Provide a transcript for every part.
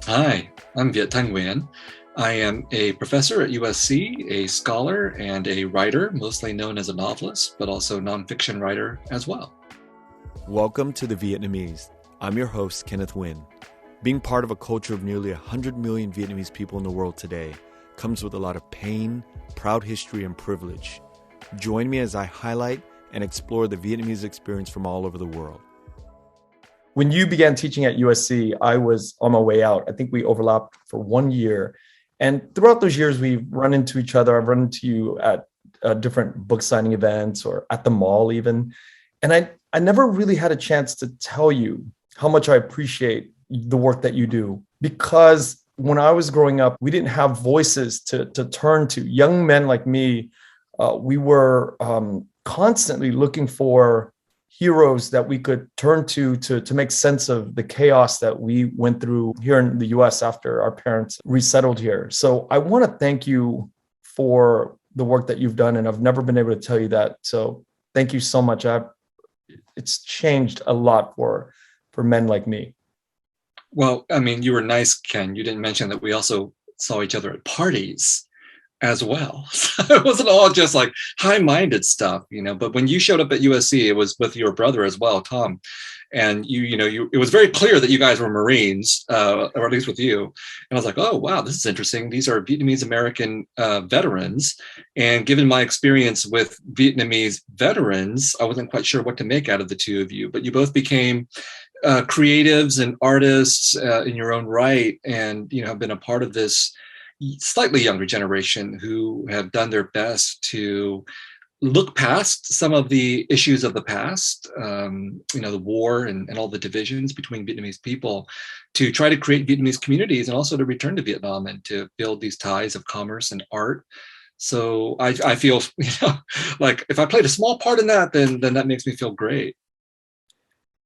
Hi, I'm Viet Thanh Nguyen. I am a professor at USC, a scholar, and a writer, mostly known as a novelist, but also nonfiction writer as well. Welcome to The Vietnamese. I'm your host, Kenneth Nguyen. Being part of a culture of nearly 100 million Vietnamese people in the world today comes with a lot of pain, proud history, and privilege. Join me as I highlight and explore the Vietnamese experience from all over the world. When you began teaching at USC, I was on my way out. I think we overlapped for 1 year. And throughout those years, we've run into each other. I've run into you at different book signing events or at the mall even. And I never really had a chance to tell you how much I appreciate the work that you do. Because when I was growing up, we didn't have voices to turn to. Young men like me, we were constantly looking for heroes that we could turn to make sense of the chaos that we went through here in the US after our parents resettled here. So I want to thank you for the work that you've done, and I've never been able to tell you that. So thank you so much. It's changed a lot for men like me. Well, I mean, you were nice, Ken. You didn't mention that we also saw each other at parties as well. So it wasn't all just like high-minded stuff, but when you showed up at USC, it was with your brother as well, Tom. And it was very clear that you guys were Marines, or at least with you. And I was like, oh, wow, this is interesting. These are Vietnamese-American veterans. And given my experience with Vietnamese veterans, I wasn't quite sure what to make out of the two of you, but you both became creatives and artists in your own right, and have been a part of this slightly younger generation who have done their best to look past some of the issues of the past, the war and all the divisions between Vietnamese people, to try to create Vietnamese communities and also to return to Vietnam and to build these ties of commerce and art. So I feel, like if I played a small part in that, then that makes me feel great.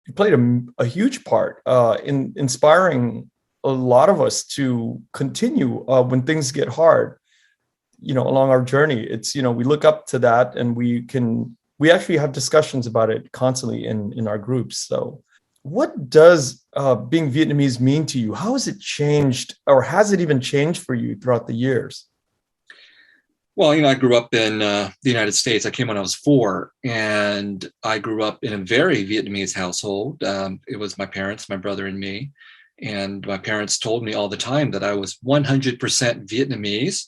You played a huge part in inspiring a lot of us to continue when things get hard, along our journey. It's, we look up to that, and we actually have discussions about it constantly in our groups. So what does being Vietnamese mean to you? How has it changed, or has it even changed for you throughout the years? Well, I grew up in the United States. I came when I was 4, and I grew up in a very Vietnamese household. It was my parents, my brother, and me. And my parents told me all the time that I was 100% Vietnamese,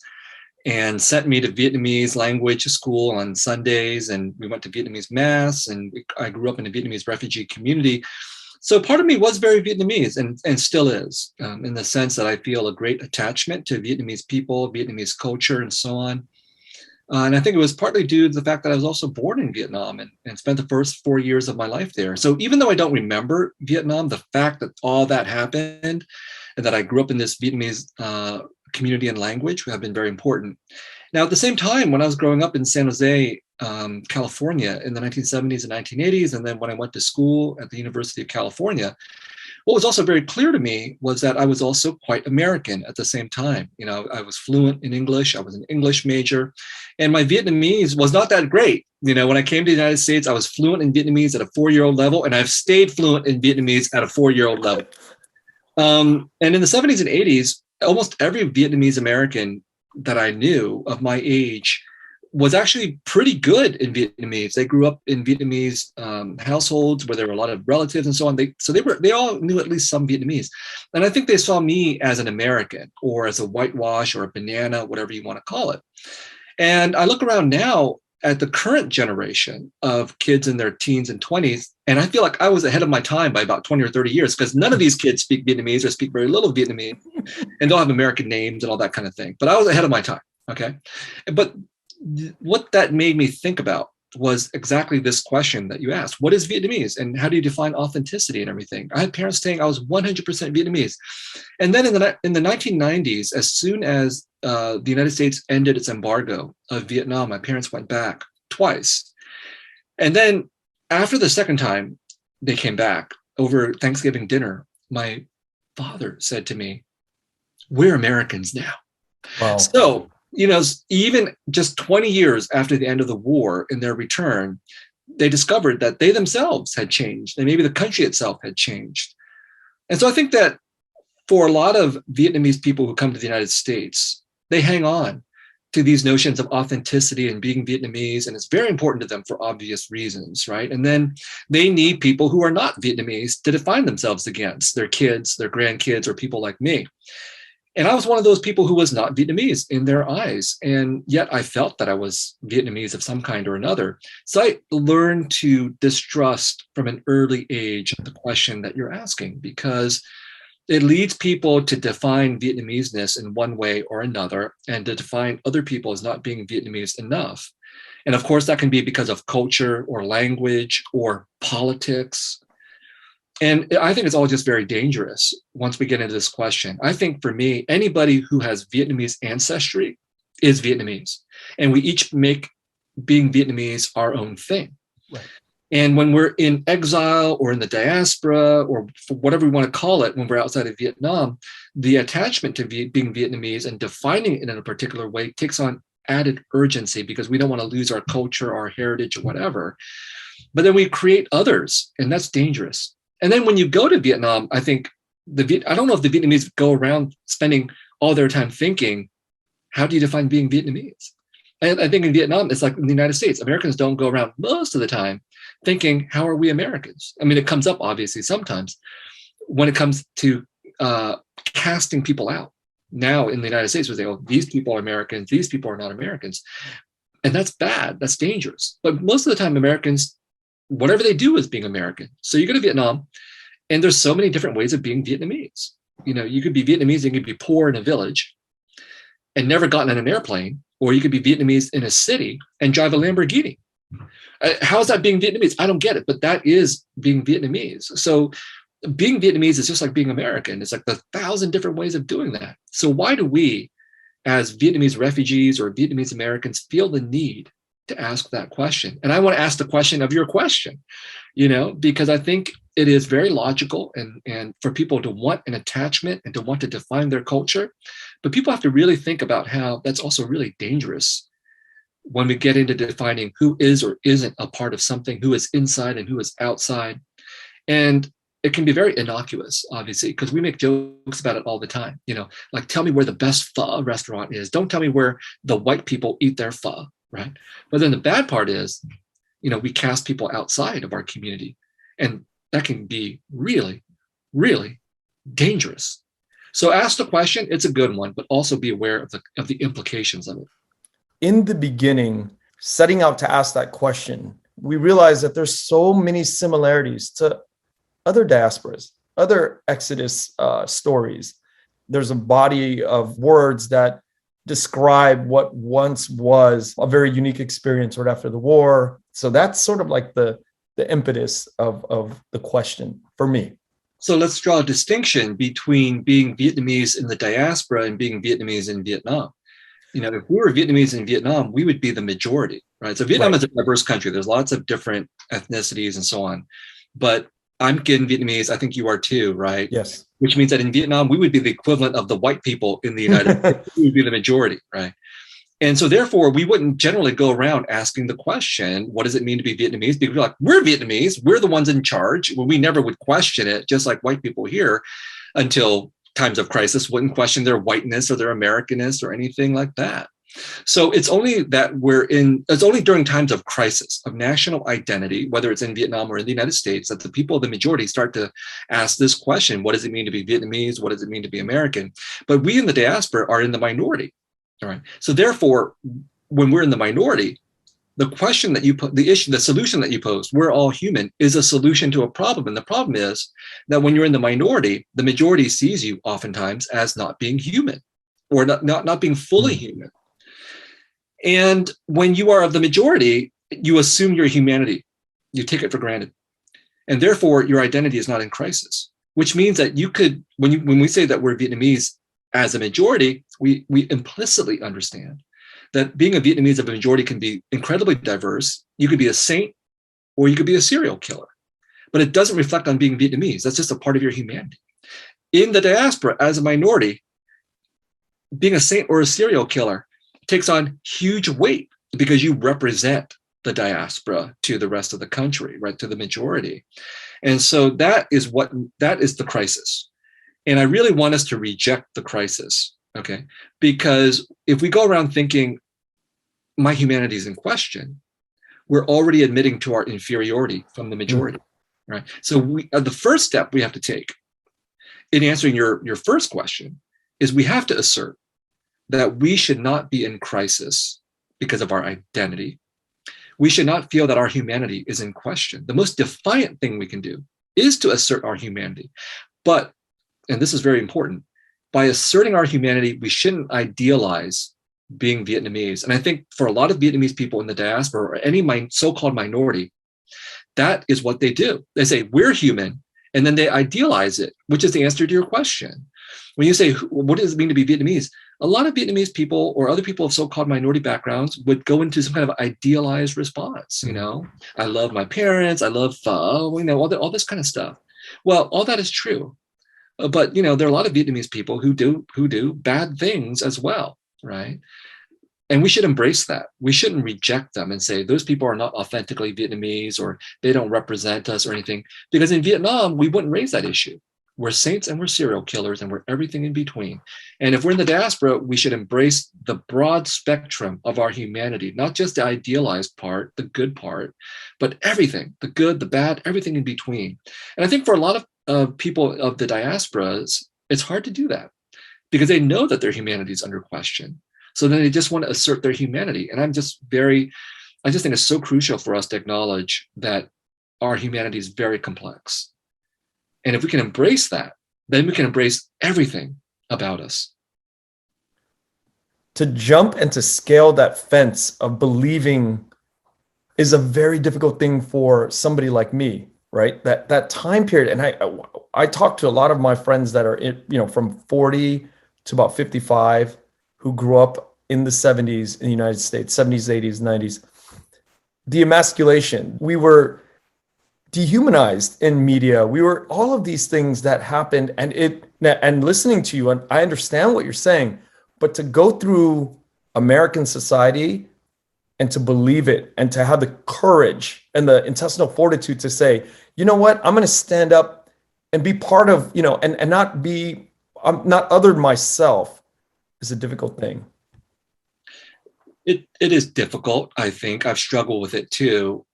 and sent me to Vietnamese language school on Sundays. And we went to Vietnamese mass, and I grew up in a Vietnamese refugee community. So part of me was very Vietnamese, and still is, in the sense that I feel a great attachment to Vietnamese people, Vietnamese culture, and so on. And I think it was partly due to the fact that I was also born in Vietnam and spent the first 4 years of my life there. So even though I don't remember Vietnam, the fact that all that happened and that I grew up in this Vietnamese community and language have been very important. Now, at the same time, when I was growing up in San Jose, California in the 1970s and 1980s, and then when I went to school at the University of California, what was also very clear to me was that I was also quite American at the same time. I was fluent in English. I was an English major, and my Vietnamese was not that great. When I came to the United States, I was fluent in Vietnamese at a 4-year-old level, and I've stayed fluent in Vietnamese at a 4-year-old level. And in the 70s and 80s, almost every Vietnamese American that I knew of my age was actually pretty good in Vietnamese. They grew up in Vietnamese households where there were a lot of relatives and so on. They all knew at least some Vietnamese. And I think they saw me as an American, or as a whitewash, or a banana, whatever you want to call it. And I look around now at the current generation of kids in their teens and 20s, and I feel like I was ahead of my time by about 20 or 30 years, because none of these kids speak Vietnamese or speak very little Vietnamese, and don't have American names and all that kind of thing. But I was ahead of my time, okay? But what that made me think about was exactly this question that you asked. What is Vietnamese, and how do you define authenticity and everything? I had parents saying I was 100% Vietnamese. And then in the 1990s, as soon as the United States ended its embargo of Vietnam, my parents went back twice. And then after the second time they came back over Thanksgiving dinner, my father said to me, "We're Americans now." Wow. So, even just 20 years after the end of the war, in their return, they discovered that they themselves had changed, and maybe the country itself had changed. And so I think that for a lot of Vietnamese people who come to the United States, they hang on to these notions of authenticity and being Vietnamese, and it's very important to them for obvious reasons, right? And then they need people who are not Vietnamese to define themselves against, their kids, their grandkids, or people like me. And I was one of those people who was not Vietnamese in their eyes. And yet I felt that I was Vietnamese of some kind or another. So I learned to distrust from an early age the question that you're asking, because it leads people to define Vietnamese-ness in one way or another, and to define other people as not being Vietnamese enough. And of course, that can be because of culture or language or politics. And I think it's all just very dangerous once we get into this question. I think for me, anybody who has Vietnamese ancestry is Vietnamese. And we each make being Vietnamese our own thing. Right. And when we're in exile or in the diaspora, or for whatever we want to call it, when we're outside of Vietnam, the attachment to being Vietnamese and defining it in a particular way takes on added urgency, because we don't want to lose our culture, our heritage, or whatever. But then we create others, and that's dangerous. And then when you go to Vietnam, I think I don't know if the Vietnamese go around spending all their time thinking, how do you define being Vietnamese? And I think in Vietnam, it's like in the United States, Americans don't go around most of the time thinking, how are we Americans? I mean, it comes up obviously sometimes when it comes to casting people out. Now in the United States, we say, oh, these people are Americans, these people are not Americans. And that's bad, that's dangerous. But most of the time, Americans, whatever they do is being American. So you go to Vietnam, and there's so many different ways of being Vietnamese. You know, you could be Vietnamese and you could be poor in a village and never gotten on an airplane, or you could be Vietnamese in a city and drive a Lamborghini. How is that being Vietnamese? I don't get it, but that is being Vietnamese. So being Vietnamese is just like being American. It's like the 1,000 different ways of doing that. So why do we, as Vietnamese refugees or Vietnamese Americans, feel the need to ask that question? And I want to ask the question of your question, you know, because I think it is very logical and for people to want an attachment and to want to define their culture. But people have to really think about how that's also really dangerous when we get into defining who is or isn't a part of something, who is inside and who is outside. And it can be very innocuous, obviously, because we make jokes about it all the time. You know, like, tell me where the best pho restaurant is. Don't tell me where the white people eat their pho, right? But then the bad part is, you know, we cast people outside of our community. And that can be really, really dangerous. So ask the question, it's a good one, but also be aware of the implications of it. In the beginning, setting out to ask that question, we realized that there's so many similarities to other diasporas, other Exodus stories. There's a body of words that describe what once was a very unique experience right after the war. So that's sort of like the impetus of the question for me. So let's draw a distinction between being Vietnamese in the diaspora and being Vietnamese in Vietnam. You know, if we were Vietnamese in Vietnam, we would be the majority, right? So Vietnam is a diverse country. There's lots of different ethnicities and so on. But I'm Vietnamese. I think you are too, right? Yes. Which means that in Vietnam, we would be the equivalent of the white people in the United States. We would be the majority, right? And so therefore, we wouldn't generally go around asking the question, what does it mean to be Vietnamese? Because we're like, we're Vietnamese. We're the ones in charge. Well, we never would question it, just like white people here, until times of crisis wouldn't question their whiteness or their Americanness or anything like that. So it's only that it's only during times of crisis, of national identity, whether it's in Vietnam or in the United States, that the people of the majority start to ask this question, what does it mean to be Vietnamese? What does it mean to be American? But we in the diaspora are in the minority. All right. So therefore, when we're in the minority, the question that you put, the solution that you pose, we're all human, is a solution to a problem. And the problem is that when you're in the minority, the majority sees you oftentimes as not being human, or not being fully human. And when you are of the majority, you assume your humanity. You take it for granted. And therefore, your identity is not in crisis, which means that you could, when we say that we're Vietnamese as a majority, we implicitly understand that being a Vietnamese of a majority can be incredibly diverse. You could be a saint or you could be a serial killer, but it doesn't reflect on being Vietnamese. That's just a part of your humanity. In the diaspora, as a minority, being a saint or a serial killer takes on huge weight because you represent the diaspora to the rest of the country, right, to the majority. And so that is the crisis. And I really want us to reject the crisis, okay? Because if we go around thinking my humanity is in question, we're already admitting to our inferiority from the majority, right? So the first step we have to take in answering your first question is we have to assert that we should not be in crisis because of our identity. We should not feel that our humanity is in question. The most defiant thing we can do is to assert our humanity. But, and this is very important, by asserting our humanity, we shouldn't idealize being Vietnamese. And I think for a lot of Vietnamese people in the diaspora or any so-called minority, that is what they do. They say, we're human, and then they idealize it, which is the answer to your question. When you say, what does it mean to be Vietnamese? A lot of Vietnamese people or other people of so-called minority backgrounds would go into some kind of idealized response. You know, I love my parents, I love pho, you know, all this kind of stuff. Well, all that is true. But, you know, there are a lot of Vietnamese people who do bad things as well, right? And we should embrace that. We shouldn't reject them and say those people are not authentically Vietnamese or they don't represent us or anything. Because in Vietnam, we wouldn't raise that issue. We're saints and we're serial killers and we're everything in between. And if we're in the diaspora, we should embrace the broad spectrum of our humanity, not just the idealized part, the good part, but everything, the good, the bad, everything in between. And I think for a lot of people of the diasporas, it's hard to do that because they know that their humanity is under question. So then they just want to assert their humanity. And I just think it's so crucial for us to acknowledge that our humanity is very complex. And if we can embrace that, then we can embrace everything about us. To jump and to scale that fence of believing is a very difficult thing for somebody like me, right? That time period. And I talk to a lot of my friends that are from 40 to about 55 who grew up in the 70s in the United States, 70s, 80s, 90s. The emasculation, we were dehumanized in media. We were all of these things that happened, and listening to you, and I understand what you're saying, but to go through American society and to believe it and to have the courage and the intestinal fortitude to say, you know what, I'm going to stand up and be part of, and not be, I'm not other myself is a difficult thing. It is difficult, I think. I've struggled with it too.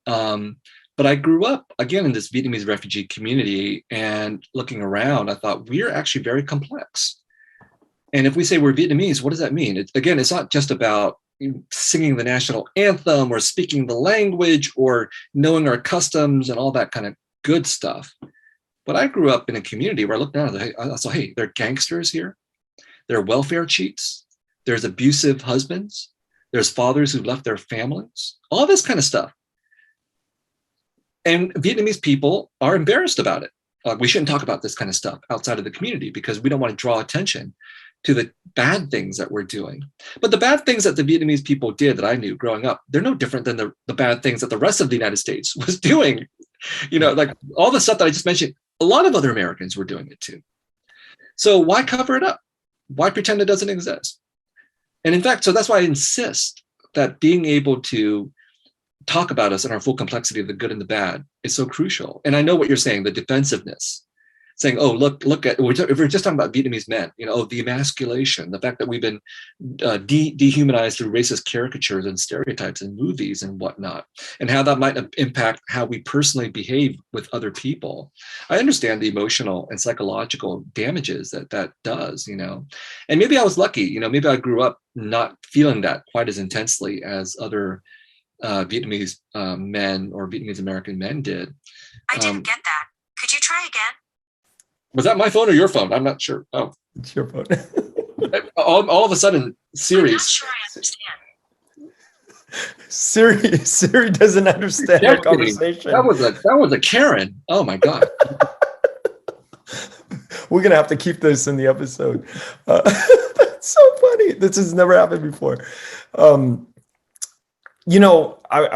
But I grew up, again, in this Vietnamese refugee community, and looking around, I thought, we're actually very complex. And if we say we're Vietnamese, what does that mean? It's not just about singing the national anthem or speaking the language or knowing our customs and all that kind of good stuff. But I grew up in a community where I looked down and I saw, hey, there are gangsters here. There are welfare cheats. There's abusive husbands. There's fathers who left their families, all this kind of stuff. And Vietnamese people are embarrassed about it. We shouldn't talk about this kind of stuff outside of the community because we don't want to draw attention to the bad things that we're doing. But the bad things that the Vietnamese people did that I knew growing up, they're no different than the bad things that the rest of the United States was doing. Like all the stuff that I just mentioned, a lot of other Americans were doing it too. So why cover it up? Why pretend it doesn't exist? And in fact, so that's why I insist that being able to talk about us in our full complexity of the good and the bad is so crucial. And I know what you're saying, the defensiveness, saying, oh, look at, if we're just talking about Vietnamese men, the emasculation, the fact that we've been dehumanized through racist caricatures and stereotypes in movies and whatnot, and how that might impact how we personally behave with other people. I understand the emotional and psychological damages that does, and maybe I was lucky, maybe I grew up not feeling that quite as intensely as other Vietnamese men or Vietnamese-American men did. I didn't get that. Could you try again? Was that my phone or your phone? I'm not sure. Oh, it's your phone. all of a sudden, Siri. I'm not sure I understand. Siri doesn't understand our conversation. That was a Karen. Oh my God. We're gonna have to keep this in the episode. That's so funny. This has never happened before. I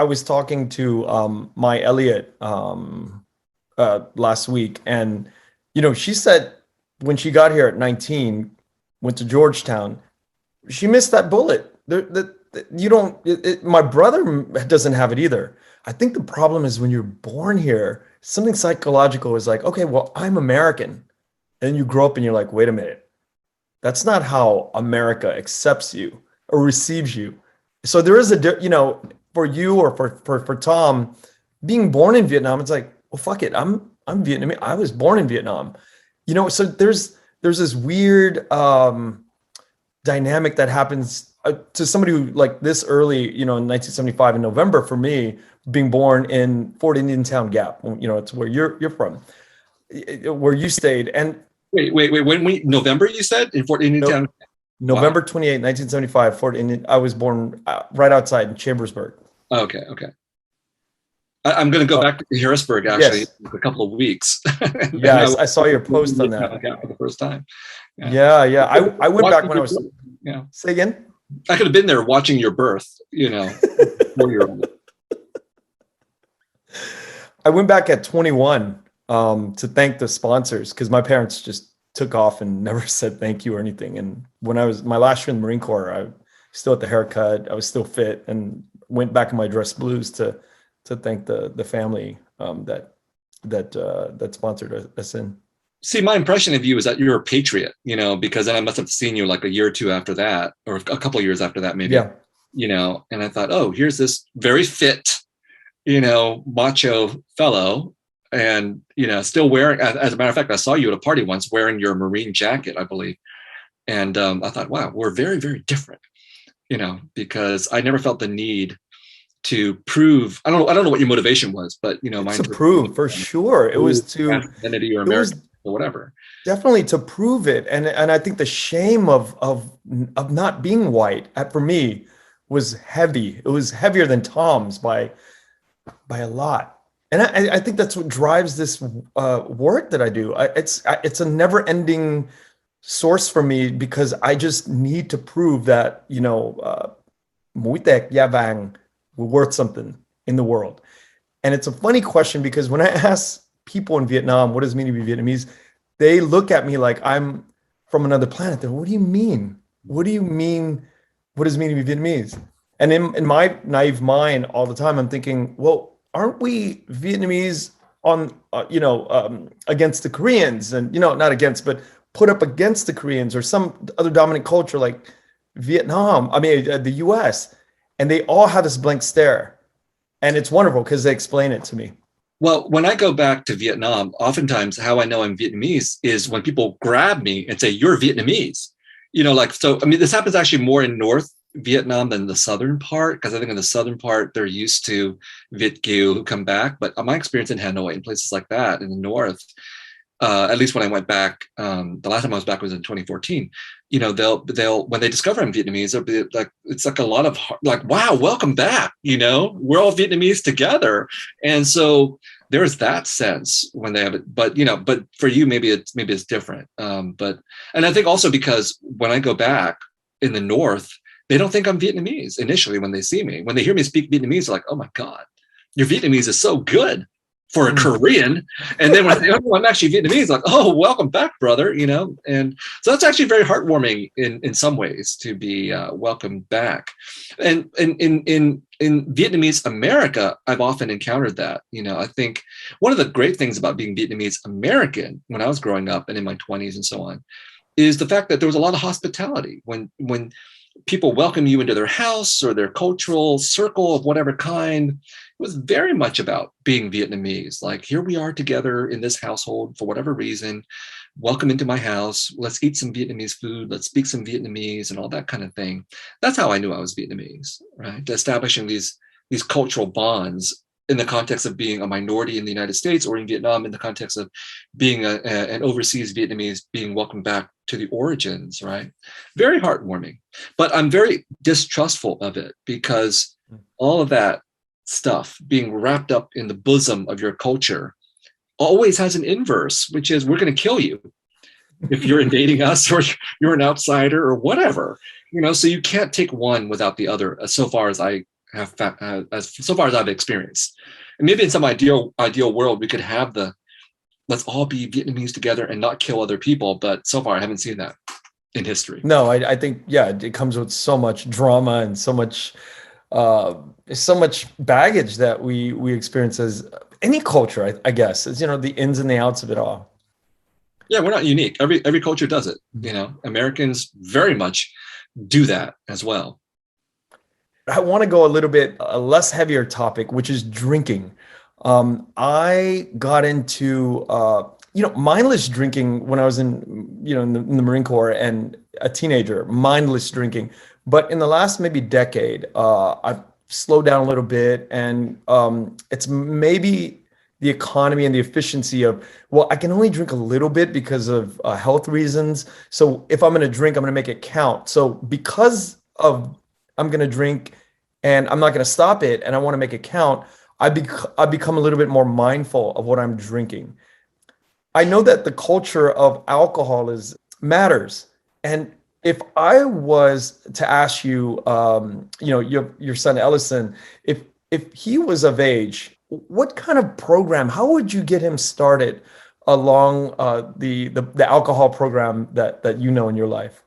was talking to my Elliot last week, and she said when she got here at 19, went to Georgetown, she missed that bullet. My brother doesn't have it either. I think the problem is when you're born here, something psychological is like, okay, well, I'm American. And you grow up and you're like, wait a minute, that's not how America accepts you or receives you. So there is for you or for Tom, being born in Vietnam, it's like, well, fuck it, I'm Vietnamese. I was born in Vietnam. So there's this weird dynamic that happens to somebody who like this early, in 1975 in November, for me, being born in Fort Indian Town Gap, it's where you're from, where you stayed. And wait, November, you said, in Fort Indian Town? November 28, 1975, Fort Indian. I was born right outside in Chambersburg. Okay. I'm going to go back to Harrisburg, actually, yes. in a couple of weeks. Yeah, I saw your post on that. For the first time. Yeah. I went back when I was... Yeah. Say again? I could have been there watching your birth, 4-year-old. I went back at 21 to thank the sponsors, because my parents just took off and never said thank you or anything. And when I was my last year in the Marine Corps, I still had the haircut, I was still fit, and went back in my dress blues to thank the family that sponsored us in. See, my impression of you is that you're a patriot, because then I must have seen you like a year or two after that, or a couple of years after that, maybe. Yeah. And I thought, oh, here's this very fit, macho fellow, and still wearing. As a matter of fact, I saw you at a party once wearing your Marine jacket, I believe, and I thought, wow, we're very, very different, because I never felt the need to prove. I don't know what your motivation was, but mine to prove, for sure. It was to identity or American or whatever. Definitely to prove it, and I think the shame of not being white for me was heavy. It was heavier than Tom's by a lot, and I think that's what drives this work that I do. It's a never-ending source for me, because I just need to prove that mũi tẹt da vàng, we're worth something in the world. And it's a funny question, because when I ask people in Vietnam what does it mean to be Vietnamese, they look at me like I'm from another planet. They're, what do you mean? What do you mean? What does it mean to be Vietnamese? And in my naive mind all the time, I'm thinking, well, aren't we Vietnamese on, against the Koreans, and, not against, but put up against the Koreans or some other dominant culture like Vietnam, the US, and they all have this blank stare. And it's wonderful because they explain it to me. Well, when I go back to Vietnam, oftentimes how I know I'm Vietnamese is when people grab me and say, you're Vietnamese. This happens actually more in North Vietnam than the southern part, because I think in the southern part, they're used to Viet Kieu who come back. But my experience in Hanoi and places like that in the North, at least when I went back, the last time I was back was in 2014. They'll when they discover I'm Vietnamese, they'll be like, it's like a lot of like, wow, welcome back. We're all Vietnamese together, and so there's that sense when they have it. But but for you, maybe it's different. And I think also because when I go back in the North, they don't think I'm Vietnamese initially when they see me. When they hear me speak Vietnamese, they're like, oh my God, your Vietnamese is so good for a Korean. And then when I say, oh, I'm actually Vietnamese, like, oh, welcome back, brother, and so that's actually very heartwarming in some ways to be welcomed back. And in Vietnamese America, I've often encountered that. I think one of the great things about being Vietnamese American when I was growing up and in my 20s and so on is the fact that there was a lot of hospitality when people welcome you into their house or their cultural circle of whatever kind. It was very much about being Vietnamese. Like, here we are together in this household for whatever reason. Welcome into my house. Let's eat some Vietnamese food. Let's speak some Vietnamese and all that kind of thing. That's how I knew I was Vietnamese, right? Establishing these cultural bonds in the context of being a minority in the United States, or in Vietnam in the context of being an overseas Vietnamese, being welcomed back to the origins, right? Very heartwarming. But I'm very distrustful of it, because all of that stuff being wrapped up in the bosom of your culture always has an inverse, which is, we're going to kill you if you're invading us, or you're an outsider or whatever, so you can't take one without the other, so far as I have, so far as I've experienced. And maybe in some ideal world, we could have let's all be Vietnamese together and not kill other people. But so far, I haven't seen that in history. No, I think, it comes with so much drama and so much baggage that we experience as any culture, I guess, is, the ins and the outs of it all. Yeah, we're not unique. Every culture does it. Americans very much do that as well. I want to go a little bit a less heavier topic, which is drinking. I got into mindless drinking when I was in the Marine Corps and a teenager, mindless drinking. But in the last maybe decade, I've slowed down a little bit, and it's maybe the economy and the efficiency of, well, I can only drink a little bit because of health reasons. So if I'm going to drink, I'm going to make it count. So because of I'm going to drink and I'm not going to stop it and I want to make it count, I become a little bit more mindful of what I'm drinking. I know that the culture of alcohol matters. And if I was to ask you, your son Ellison, if he was of age, what kind of program, how would you get him started along the alcohol program that you know in your life?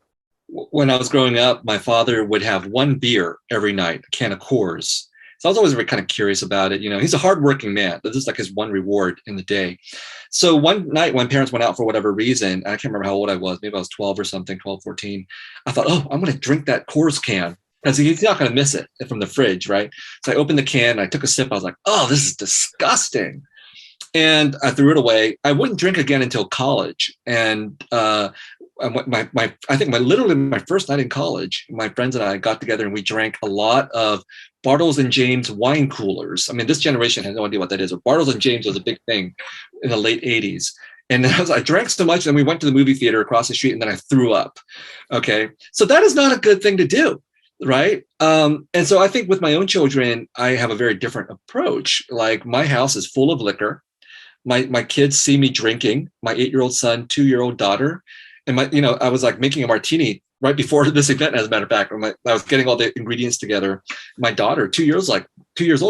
When I was growing up, my father would have one beer every night, a can of Coors. So I was always kind of curious about it. He's a hardworking man. This is like his one reward in the day. So one night when parents went out for whatever reason, I can't remember how old I was, maybe I was 12 or something, 12, 14. I thought, I'm going to drink that Coors can, because he's not going to miss it from the fridge, right? So I opened the can, I took a sip. I was like, oh, this is disgusting. And I threw it away. I wouldn't drink again until college. And I think literally my first night in college, my friends and I got together and we drank a lot of Bartles and James wine coolers. I mean, this generation has no idea what that is. But Bartles and James was a big thing in the late 80s. And I drank so much, and we went to the movie theater across the street, and then I threw up. Okay. So that is not a good thing to do. Right. And so I think with my own children, I have a very different approach. Like, my house is full of liquor. My kids see me drinking, my 8-year-old son, 2-year-old daughter. And I was like making a martini right before this event, as a matter of fact. I was getting all the ingredients together. My daughter, 2 years old,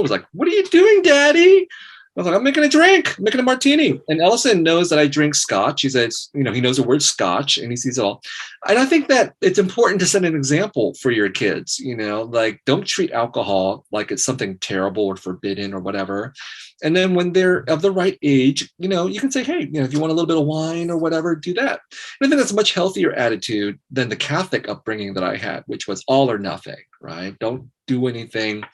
was like, "What are you doing, Daddy?" I was like, "I'm making a drink, I'm making a martini." And Ellison knows that I drink scotch. He says, he knows the word scotch, and he sees it all. And I think that it's important to set an example for your kids, like, don't treat alcohol like it's something terrible or forbidden or whatever. And then when they're of the right age, you can say, hey, if you want a little bit of wine or whatever, do that. And I think that's a much healthier attitude than the Catholic upbringing that I had, which was all or nothing, right? Don't do anything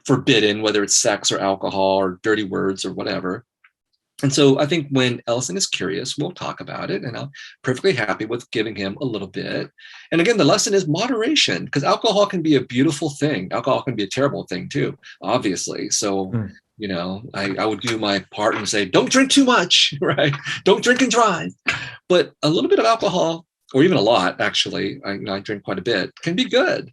forbidden, whether it's sex or alcohol or dirty words or whatever. And so I think when Ellison is curious, we'll talk about it, and I'm perfectly happy with giving him a little bit. And again, the lesson is moderation, because alcohol can be a beautiful thing. Alcohol can be a terrible thing too, obviously. So, I would do my part and say, don't drink too much, right? Don't drink and drive. But a little bit of alcohol, or even a lot, actually, I drink quite a bit, can be good.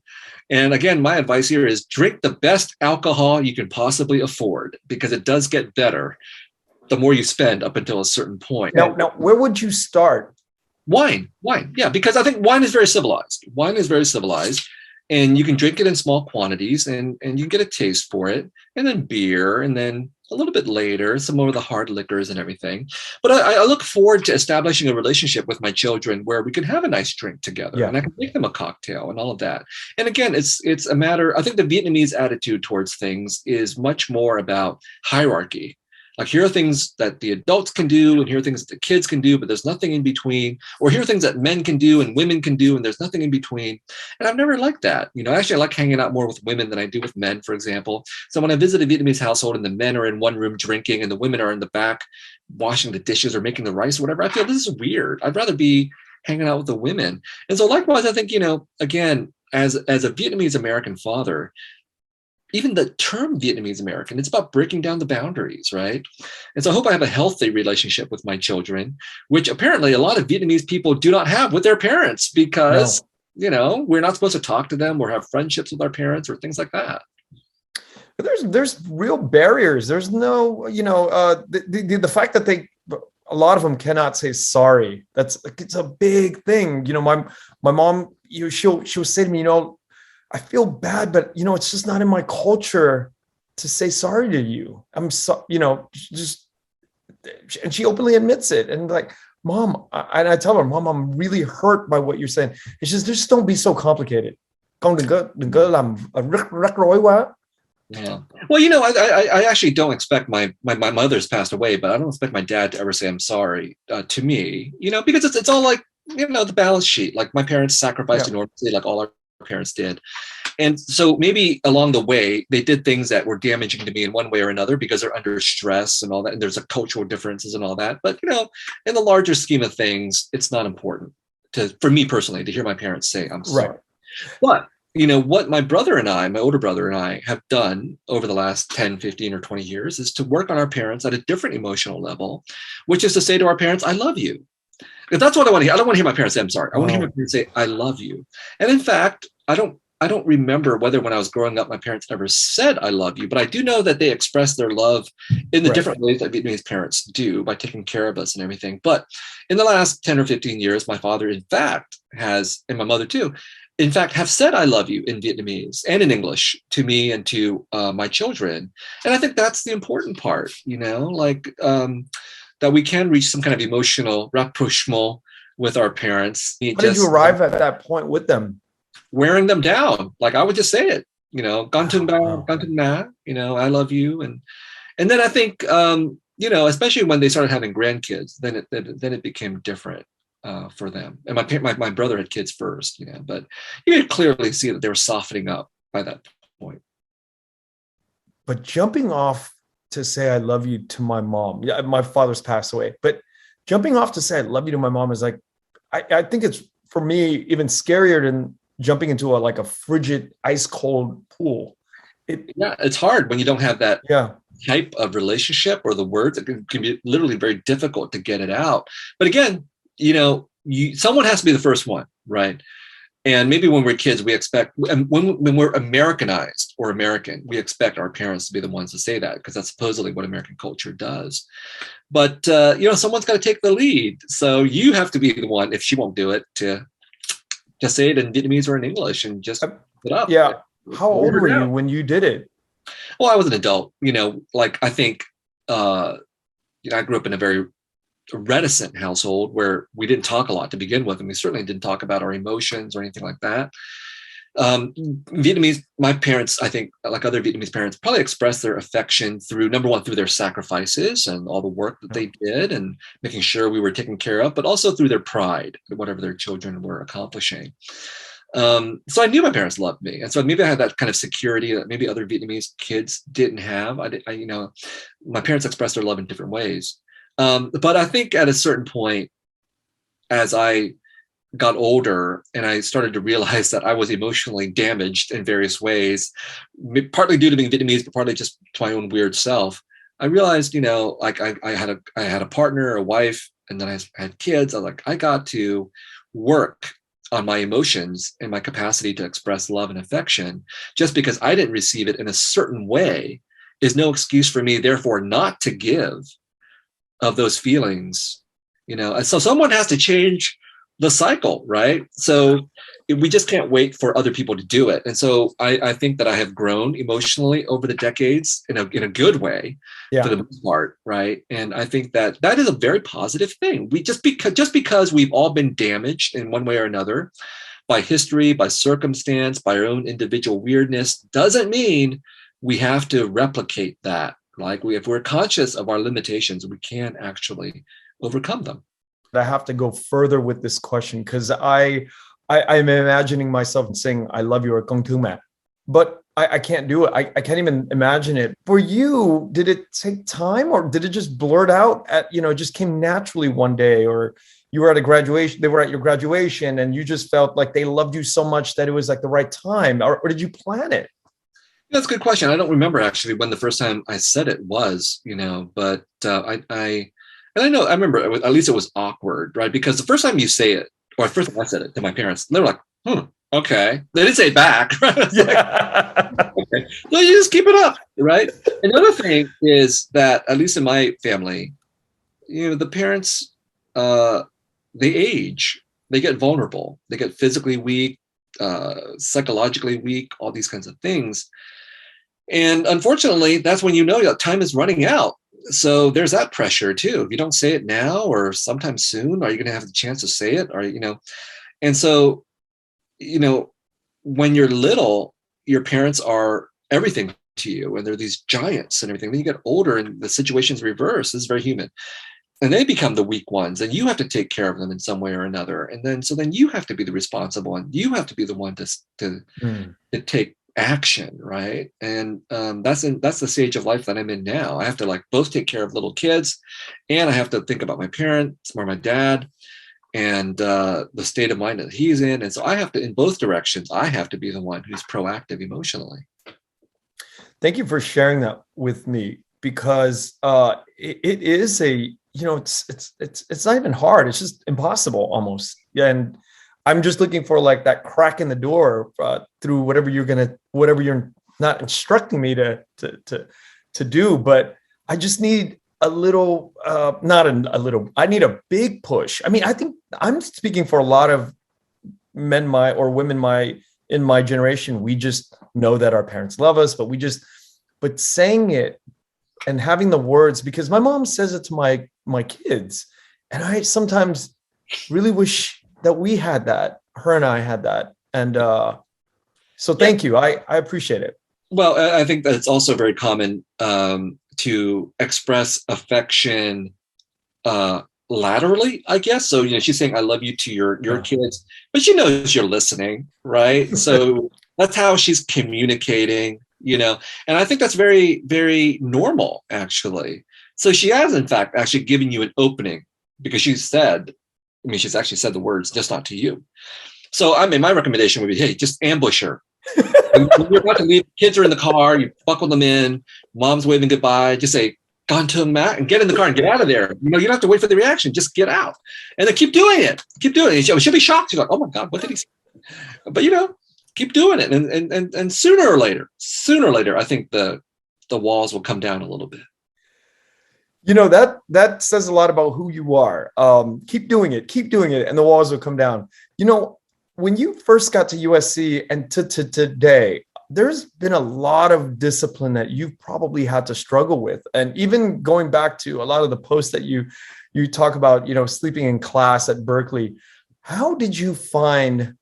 And again, my advice here is drink the best alcohol you can possibly afford, because it does get better the more you spend up until a certain point. Now, where would you start? Wine. Yeah, because I think wine is very civilized. And you can drink it in small quantities, and you can get a taste for it. And then beer, and then a little bit later, some more of the hard liquors and everything. But I look forward to establishing a relationship with my children where we can have a nice drink together, and I can make them a cocktail and all of that. And again, it's a matter, I think the Vietnamese attitude towards things is much more about hierarchy. Like, here are things that the adults can do, and here are things that the kids can do, but there's nothing in between. Or here are things that men can do and women can do, and there's nothing in between. And I've never liked that. Actually, I like hanging out more with women than I do with men, for example. So when I visit a Vietnamese household and the men are in one room drinking and the women are in the back washing the dishes or making the rice or whatever, I feel this is weird. I'd rather be hanging out with the women. And so likewise, I think, again, as a Vietnamese American father, even the term Vietnamese American, it's about breaking down the boundaries, right? And so I hope I have a healthy relationship with my children, which apparently a lot of Vietnamese people do not have with their parents, because, we're not supposed to talk to them or have friendships with our parents or things like that. There's real barriers. There's no, the fact that a lot of them cannot say sorry. It's a big thing. My mom, she'll say to me, I feel bad, but it's just not in my culture to say sorry to you. I'm so, and she openly admits it. And like, Mom, and I tell her, Mom, I'm really hurt by what you're saying. It's just don't be so complicated. Con đừng có làm rắc rối quá. Yeah. Well, I actually don't expect my mother's passed away, but I don't expect my dad to ever say I'm sorry to me, because it's all like, the balance sheet. Like my parents sacrificed enormously, like all our parents did. And so maybe along the way, they did things that were damaging to me in one way or another because they're under stress and all that. And there's a cultural differences and all that. But, in the larger scheme of things, it's not important for me personally, to hear my parents say I'm sorry. Right. But what my older brother and I have done over the last 10, 15 or 20 years is to work on our parents at a different emotional level, which is to say to our parents, I love you. Because that's what I want to hear. I don't want to hear my parents say, I'm sorry. I want to hear my parents say, I love you. And in fact, I don't remember whether when I was growing up, my parents ever said, I love you, but I do know that they express their love in the different ways that Vietnamese parents do by taking care of us and everything. But in the last 10 or 15 years, my father, in fact, has, and my mother too, in fact, have said I love you in Vietnamese and in English to me and to my children. And I think that's the important part, that we can reach some kind of emotional rapprochement with our parents. How did you arrive at that point with them? Wearing them down. Like I would just say it, gantung ba, gantung na, I love you. And then I think, especially when they started having grandkids, then it became different. For them. And my brother had kids first, but you could clearly see that they were softening up by that point. But jumping off to say I love you to my mom, my father's passed away, but jumping off to say I love you to my mom is like, I think it's, for me, even scarier than jumping into a frigid, ice cold pool. It's hard when you don't have that type of relationship or the words. It can be literally very difficult to get it out. But again, someone has to be the first one, right? And maybe when we're kids, we expect, when we're Americanized or American, we expect our parents to be the ones to say that because that's supposedly what American culture does. But, someone's got to take the lead. So you have to be the one, if she won't do it, to just say it in Vietnamese or in English and just put it up. Yeah. How old were you when you did it? Well, I was an adult, I think, I grew up in a very reticent household where we didn't talk a lot to begin with, and we certainly didn't talk about our emotions or anything like that. Vietnamese, my parents, I think, like other Vietnamese parents, probably expressed their affection through, number one, through their sacrifices and all the work that they did and making sure we were taken care of, but also through their pride, whatever their children were accomplishing. So I knew my parents loved me. And so maybe I had that kind of security that maybe other Vietnamese kids didn't have. My parents expressed their love in different ways. But I think at a certain point, as I got older and I started to realize that I was emotionally damaged in various ways, partly due to being Vietnamese, but partly just to my own weird self, I realized, I had a partner, a wife, and then I had kids. I was like, I got to work on my emotions and my capacity to express love and affection. Just because I didn't receive it in a certain way is no excuse for me, therefore, not to give of those feelings, and so someone has to change the cycle, right? So we just can't wait for other people to do it. And so I think that I have grown emotionally over the decades in a good way, for the most part, right? And I think that is a very positive thing. We just because we've all been damaged in one way or another by history, by circumstance, by our own individual weirdness, doesn't mean we have to replicate that. If we're conscious of our limitations, we can actually overcome them. I have to go further with this question because I'm imagining myself saying, I love you or Kong Tu Ma, but I can't do it. I can't even imagine it. For you, did it take time or did it just blurt out it just came naturally one day, or you were at a graduation, they were at your graduation and you just felt like they loved you so much that it was like the right time, or did you plan it? That's a good question. I don't remember actually when the first time I said it was, but I remember at least it was awkward, right? Because the first time you say it, or first time I said it to my parents, they were like, okay. They didn't say it back, right? Okay. So you just keep it up, right? Another thing is that, at least in my family, the parents, they age, they get vulnerable, they get physically weak, psychologically weak, all these kinds of things. And unfortunately, that's when that time is running out. So there's that pressure too. If you don't say it now or sometime soon, are you going to have the chance to say it? Or, and so, when you're little, your parents are everything to you, and they're these giants and everything. Then you get older and the situation's reversed. This is very human. And they become the weak ones, and you have to take care of them in some way or another. And then you have to be the responsible one. You have to be the one to take action, right? And that's the stage of life that I'm in now. I have to both take care of little kids, and I have to think about my parents or my dad, and the state of mind that he's in. And so I have to, in both directions, I have to be the one who's proactive emotionally. Thank you for sharing that with me, because it is it's not even hard. It's just impossible almost. And I'm just looking for that crack in the door through whatever you're not instructing me to do. But I just need a little, I need a big push. I mean, I think I'm speaking for a lot of men women in my generation. We just know that our parents love us, but saying it and having the words, because my mom says it to my kids, and I sometimes really wish that we had that, her and I had that. And so thank you. I appreciate it. Well, I think that it's also very common to express affection laterally, I guess. So, she's saying, I love you to your kids, but she knows you're listening, right? So that's how she's communicating, and I think that's very, very normal, actually. So she has, in fact, actually given you an opening, because she's actually said the words, just not to you. So, my recommendation would be, hey, just ambush her. When you're about to leave, kids are in the car, you buckle them in, mom's waving goodbye, just say, gone to Matt, and get in the car and get out of there. You don't have to wait for the reaction, just get out. And then keep doing it. She'll be shocked. She's like, oh my God, what did he say? But, keep doing it. And sooner or later, I think the walls will come down a little bit. That says a lot about who you are. Keep doing it, and the walls will come down. When you first got to USC and to today, there's been a lot of discipline that you've probably had to struggle with. And even going back to a lot of the posts that you talk about, sleeping in class at Berkeley, how did you find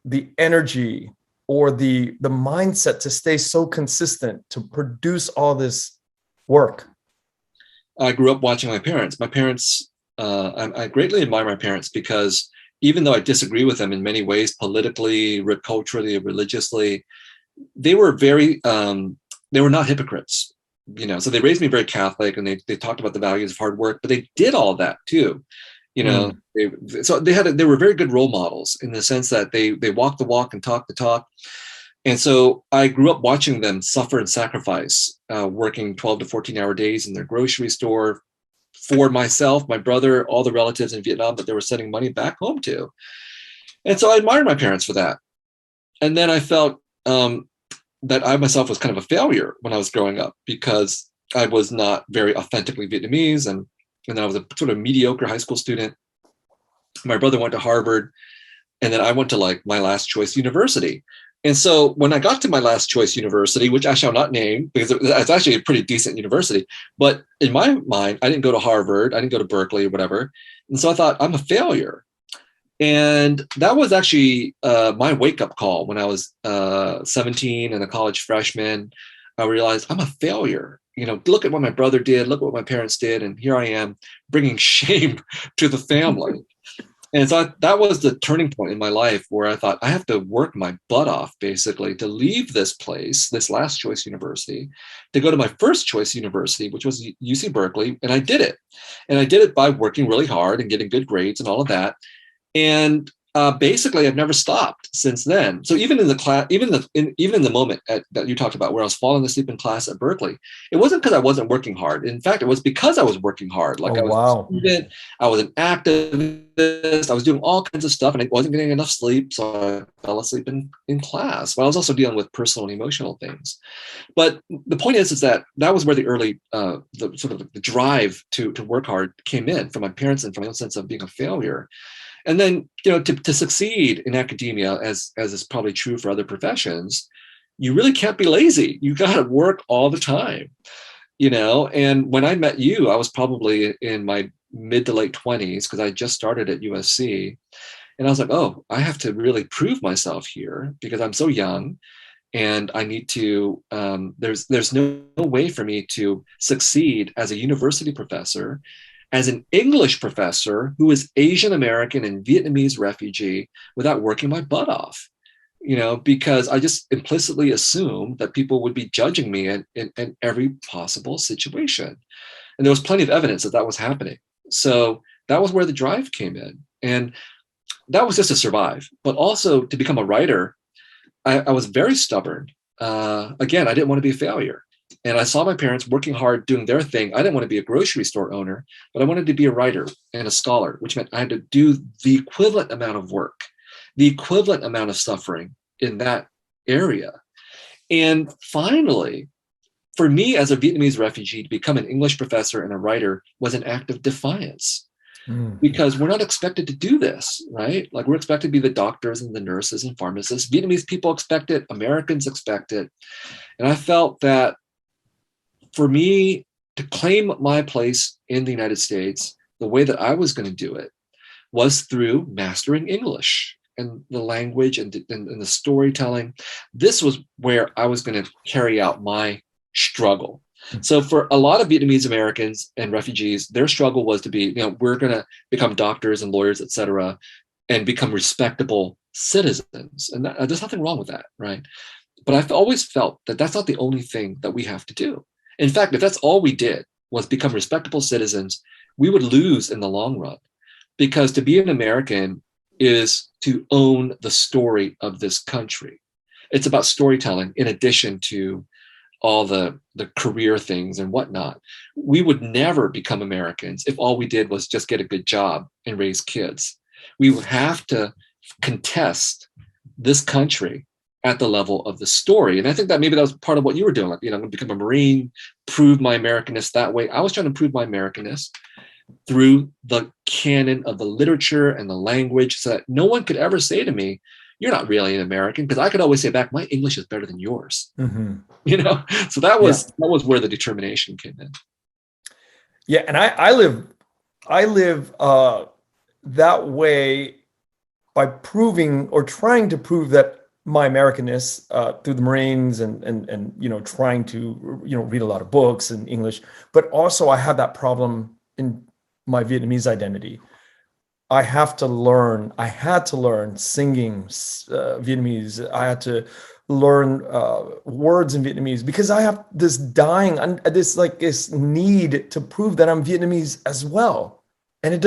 the energy or the mindset to stay so consistent, to produce all this work? I grew up watching my parents. I greatly admire my parents, because even though I disagree with them in many ways, politically, culturally, religiously, they were they were not hypocrites, so they raised me very Catholic, and they talked about the values of hard work, but they did all that too, they were very good role models, in the sense that they walked the walk and talked the talk. And so I grew up watching them suffer and sacrifice, working 12 to 14-hour days in their grocery store for myself, my brother, all the relatives in Vietnam that they were sending money back home to. And so I admired my parents for that. And then I felt that I myself was kind of a failure when I was growing up, because I was not very authentically Vietnamese. And then I was a sort of mediocre high school student. My brother went to Harvard, and then I went to my last choice university. And so when I got to my last choice university, which I shall not name because it's actually a pretty decent university, but in my mind, I didn't go to Harvard, I didn't go to Berkeley or whatever. And so I thought, I'm a failure. And that was actually my wake-up call when I was 17 and a college freshman. I realized I'm a failure. Look at what my brother did, look at what my parents did, and here I am bringing shame to the family. And so that was the turning point in my life, where I thought I have to work my butt off, basically, to leave this place, this last choice university, to go to my first choice university, which was UC Berkeley. And I did it. And I did it by working really hard and getting good grades and all of that. And basically, I've never stopped since then. So even in the class, even in the moment that you talked about, where I was falling asleep in class at Berkeley, it wasn't because I wasn't working hard. In fact, it was because I was working hard. I was a student, I was an activist, I was doing all kinds of stuff, and I wasn't getting enough sleep, so I fell asleep in class. But I was also dealing with personal and emotional things. But the point is that was where the early, the drive to work hard came in, from my parents and from my own sense of being a failure. And then, to succeed in academia, as is probably true for other professions, you really can't be lazy. You got to work all the time, And when I met you, I was probably in my mid to late 20s, because I just started at USC. And I was like, oh, I have to really prove myself here, because I'm so young. and I need to, there's no way for me to succeed as a university professor, as an English professor who is Asian American and Vietnamese refugee without working my butt off, because I just implicitly assumed that people would be judging me in every possible situation. And there was plenty of evidence that was happening. So that was where the drive came in. And that was just to survive, but also to become a writer. I was very stubborn. Again, I didn't want to be a failure. And I saw my parents working hard, doing their thing. I didn't want to be a grocery store owner, but I wanted to be a writer and a scholar, which meant I had to do the equivalent amount of work, the equivalent amount of suffering in that area. And finally, for me as a Vietnamese refugee, to become an English professor and a writer was an act of defiance. Because we're not expected to do this, right? Like we're expected to be the doctors and the nurses and pharmacists. Vietnamese people expect it. Americans expect it. And I felt that for me to claim my place in the United States, the way that I was going to do it was through mastering English and the language and the storytelling. This was where I was going to carry out my struggle. So for a lot of Vietnamese Americans and refugees, their struggle was to be, we're going to become doctors and lawyers, et cetera, and become respectable citizens. And there's nothing wrong with that, right? But I've always felt that that's not the only thing that we have to do. In fact, if that's all we did was become respectable citizens, we would lose in the long run. Because to be an American is to own the story of this country. It's about storytelling in addition to all the career things and whatnot. We would never become Americans if all we did was just get a good job and raise kids. We would have to contest this country at the level of the story. And I think that maybe that was part of what you were doing. Like, I'm going to become a Marine, prove my Americanness that way. I was trying to prove my Americanness through the canon of the literature and the language so that no one could ever say to me, you're not really an American, because I could always say back, my English is better than yours. So that was where the determination came in. Yeah, and I live that way by proving or trying to prove that my Americanness through the Marines and trying to read a lot of books in English, but also I have that problem in my Vietnamese identity. I had to learn singing Vietnamese. I had to learn words in Vietnamese because I have this this need to prove that I'm Vietnamese as well. And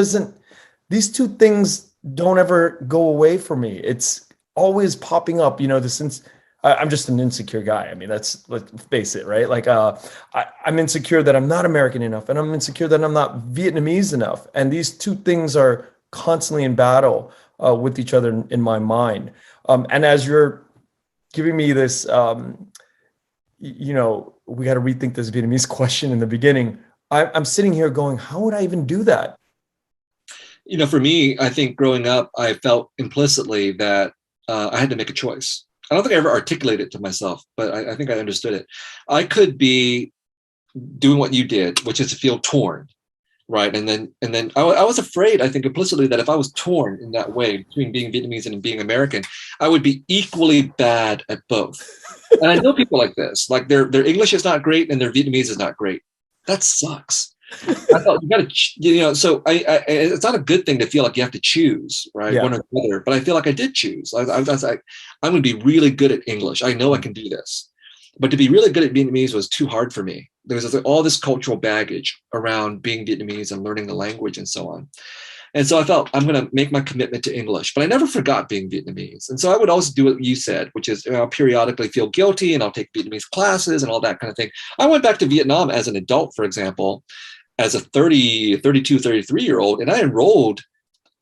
these two things don't ever go away from me. It's always popping up, I'm just an insecure guy. I mean, let's face it, right? Like, I'm insecure that I'm not American enough, and I'm insecure that I'm not Vietnamese enough. And these two things are constantly in battle with each other in my mind. And as you're giving me this, we got to rethink this Vietnamese question in the beginning. I'm sitting here going, how would I even do that? For me, I think growing up, I felt implicitly that I had to make a choice. I don't think I ever articulated it to myself, but I think I understood it. I could be doing what you did, which is to feel torn. Right. And then I was afraid, I think implicitly, that if I was torn in that way between being Vietnamese and being American, I would be equally bad at both. And I know people like this, like their English is not great and their Vietnamese is not great. That sucks. I thought you got to, so it's not a good thing to feel like you have to choose, right? Yeah. One or the other. But I feel like I did choose. I was like, I'm going to be really good at English. I know I can do this. But to be really good at Vietnamese was too hard for me. There was all this cultural baggage around being Vietnamese and learning the language and so on. And so I felt I'm going to make my commitment to English, but I never forgot being Vietnamese. And so I would always do what you said, which is I'll periodically feel guilty and I'll take Vietnamese classes and all that kind of thing. I went back to Vietnam as an adult, for example, as a 32, 33-year-old, and I enrolled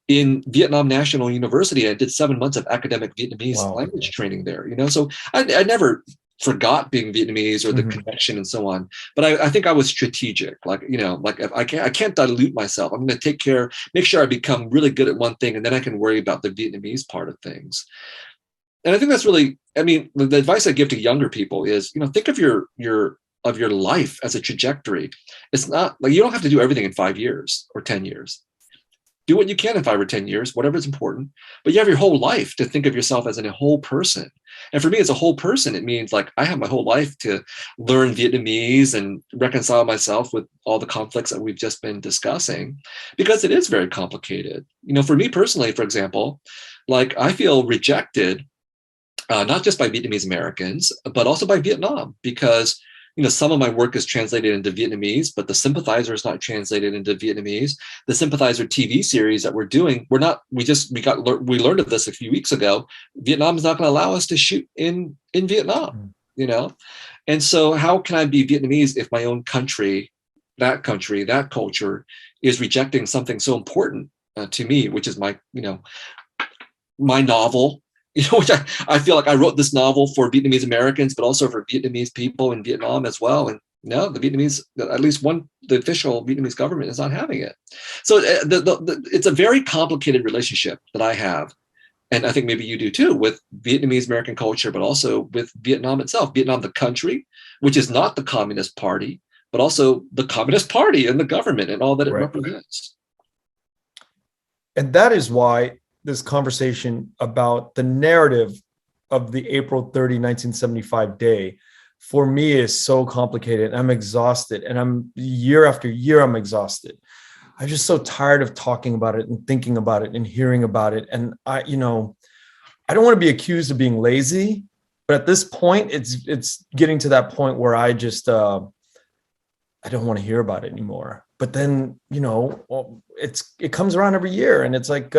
in Vietnam National University. I did 7 months of academic Vietnamese language training there, so I never forgot being Vietnamese or the connection and so on. But I think I was strategic, if I can't dilute myself. I'm going to make sure I become really good at one thing, and then I can worry about the Vietnamese part of things. And I think that's really, the advice I give to younger people is, think of your life as a trajectory. It's not like you don't have to do everything in 5 years or 10 years. do what you can in 5 or 10 years, whatever is important, but you have your whole life to think of yourself as a whole person. And for me, as a whole person, it means like I have my whole life to learn Vietnamese and reconcile myself with all the conflicts that we've just been discussing, because it is very complicated. For me personally, for example, like I feel rejected, not just by Vietnamese Americans, but also by Vietnam, because some of my work is translated into Vietnamese, but the Sympathizer is not translated into Vietnamese. The Sympathizer TV series that we're doing, we learned of this a few weeks ago. Vietnam is not going to allow us to shoot in Vietnam, And so how can I be Vietnamese if my own country, that culture is rejecting something so important to me, which is my novel, which I feel like I wrote this novel for Vietnamese Americans, but also for Vietnamese people in Vietnam as well. And no, the Vietnamese, at least the official Vietnamese government is not having it. So it's a very complicated relationship that I have. And I think maybe you do too, with Vietnamese American culture, but also with Vietnam itself. Vietnam, the country, which is not the Communist Party, but also the Communist Party and the government and all that it represents. And that is why this conversation about the narrative of the April 30, 1975 day, for me is so complicated. I'm exhausted, and I'm year after year, I'm exhausted. I'm just so tired of talking about it and thinking about it and hearing about it. And I don't want to be accused of being lazy, but at this point, it's getting to that point where I just, I don't want to hear about it anymore. But then, it comes around every year, and it's like,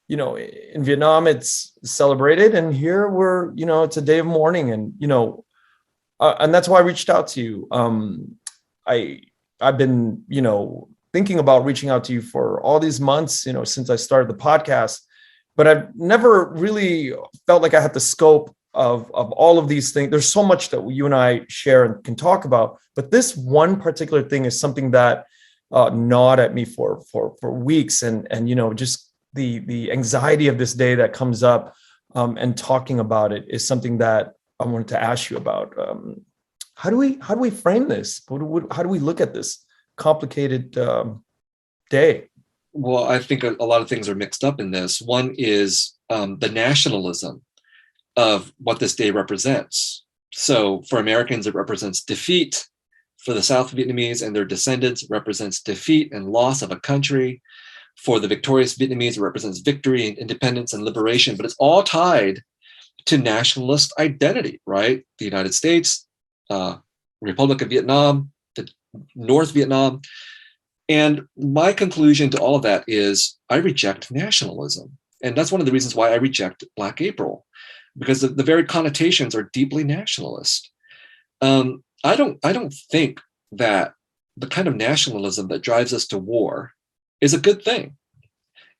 in Vietnam, it's celebrated, and here it's a day of mourning, and and that's why I reached out to you. I've been thinking about reaching out to you for all these months, since I started the podcast, but I've never really felt like I had the scope of all of these things. There's so much that you and I share and can talk about, but this one particular thing is something that gnawed at me for weeks, and just the anxiety of this day that comes up, and talking about it is something that I wanted to ask you about. How do we frame this? How do we look at this complicated day? Well, I think a lot of things are mixed up in this. One is the nationalism of what this day represents. So for Americans, it represents defeat. For the South Vietnamese and their descendants, it represents defeat and loss of a country. For the victorious Vietnamese, it represents victory and independence and liberation, but it's all tied to nationalist identity, right? The United States, Republic of Vietnam, the North Vietnam. And my conclusion to all of that is I reject nationalism. And that's one of the reasons why I reject Black April, because the very connotations are deeply nationalist. I don't think that the kind of nationalism that drives us to war is a good thing.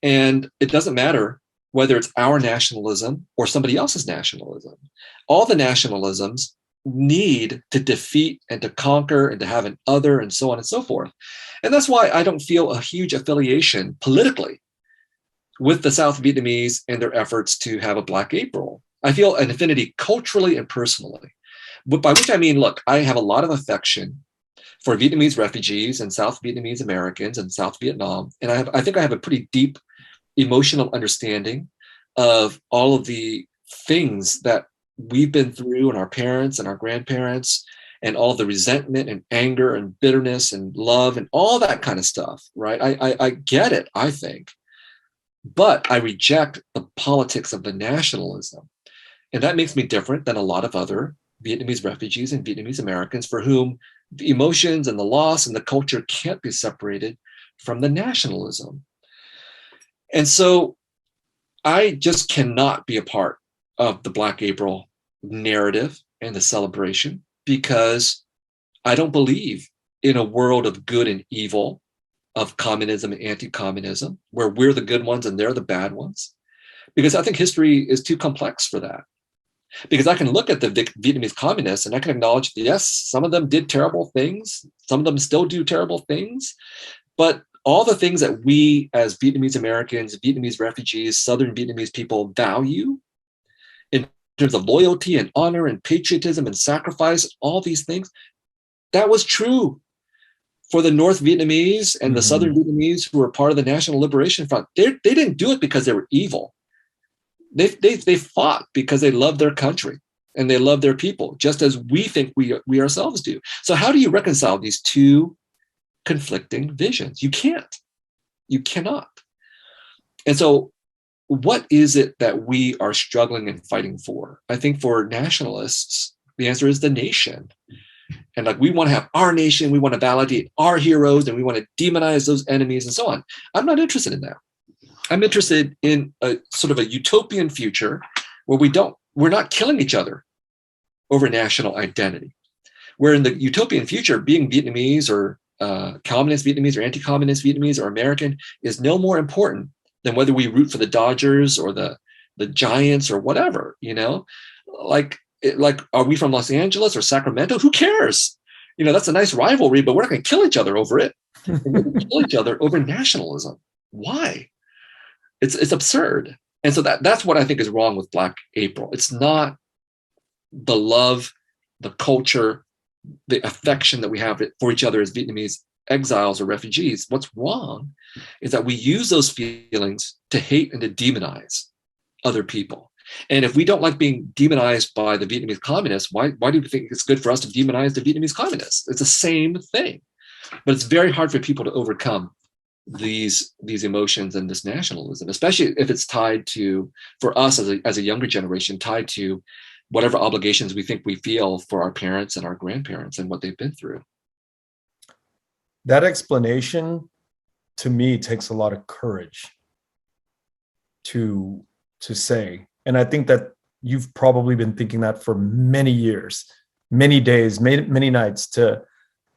And it doesn't matter whether it's our nationalism or somebody else's nationalism. All the nationalisms need to defeat and to conquer and to have an other and so on and so forth. And that's why I don't feel a huge affiliation politically with the South Vietnamese and their efforts to have a Black April. I feel an affinity culturally and personally, by which I mean, look, I have a lot of affection for Vietnamese refugees and South Vietnamese Americans and South Vietnam. And I think I have a pretty deep emotional understanding of all of the things that we've been through, and our parents and our grandparents, and all the resentment and anger and bitterness and love and all that kind of stuff, right? I get it, I think. But I reject the politics of the nationalism. And that makes me different than a lot of other Vietnamese refugees and Vietnamese Americans for whom the emotions and the loss and the culture can't be separated from the nationalism. And so I just cannot be a part of the Black April narrative and the celebration, because I don't believe in a world of good and evil, of communism and anti-communism, where we're the good ones and they're the bad ones, because I think history is too complex for that. Because I can look at the Vietnamese communists and I can acknowledge, yes, some of them did terrible things. Some of them still do terrible things. But all the things that we as Vietnamese Americans, Vietnamese refugees, Southern Vietnamese people value in terms of loyalty and honor and patriotism and sacrifice, all these things, that was true for the North Vietnamese and the Mhm. Southern Vietnamese who were part of the National Liberation Front. They didn't do it because they were evil. They fought because they loved their country and they loved their people, just as we think we ourselves do. So how do you reconcile these two conflicting visions? You can't. You cannot. And so what is it that we are struggling and fighting for? I think for nationalists, the answer is the nation. And like, we want to have our nation, we want to validate our heroes, and we want to demonize those enemies and so on. I'm not interested in that. I'm interested in a sort of a utopian future where we're not killing each other over national identity. Where in the utopian future, being Vietnamese or communist Vietnamese or anti-communist Vietnamese or American is no more important than whether we root for the Dodgers or the Giants or whatever, like, are we from Los Angeles or Sacramento? Who cares? That's a nice rivalry, but we're not going to kill each other over it. We're going to kill each other over nationalism. Why? It's absurd. And so that's what I think is wrong with Black April. It's not the love, the culture, the affection that we have for each other as Vietnamese exiles or refugees. What's wrong is that we use those feelings to hate and to demonize other people. And if we don't like being demonized by the Vietnamese communists, why do we think it's good for us to demonize the Vietnamese communists? It's the same thing. But it's very hard for people to overcome these emotions and this nationalism, especially if it's tied to, for us as a younger generation, tied to whatever obligations we think we feel for our parents and our grandparents and what they've been through. That explanation, to me, takes a lot of courage to say. And I think that you've probably been thinking that for many years, many days, many nights, to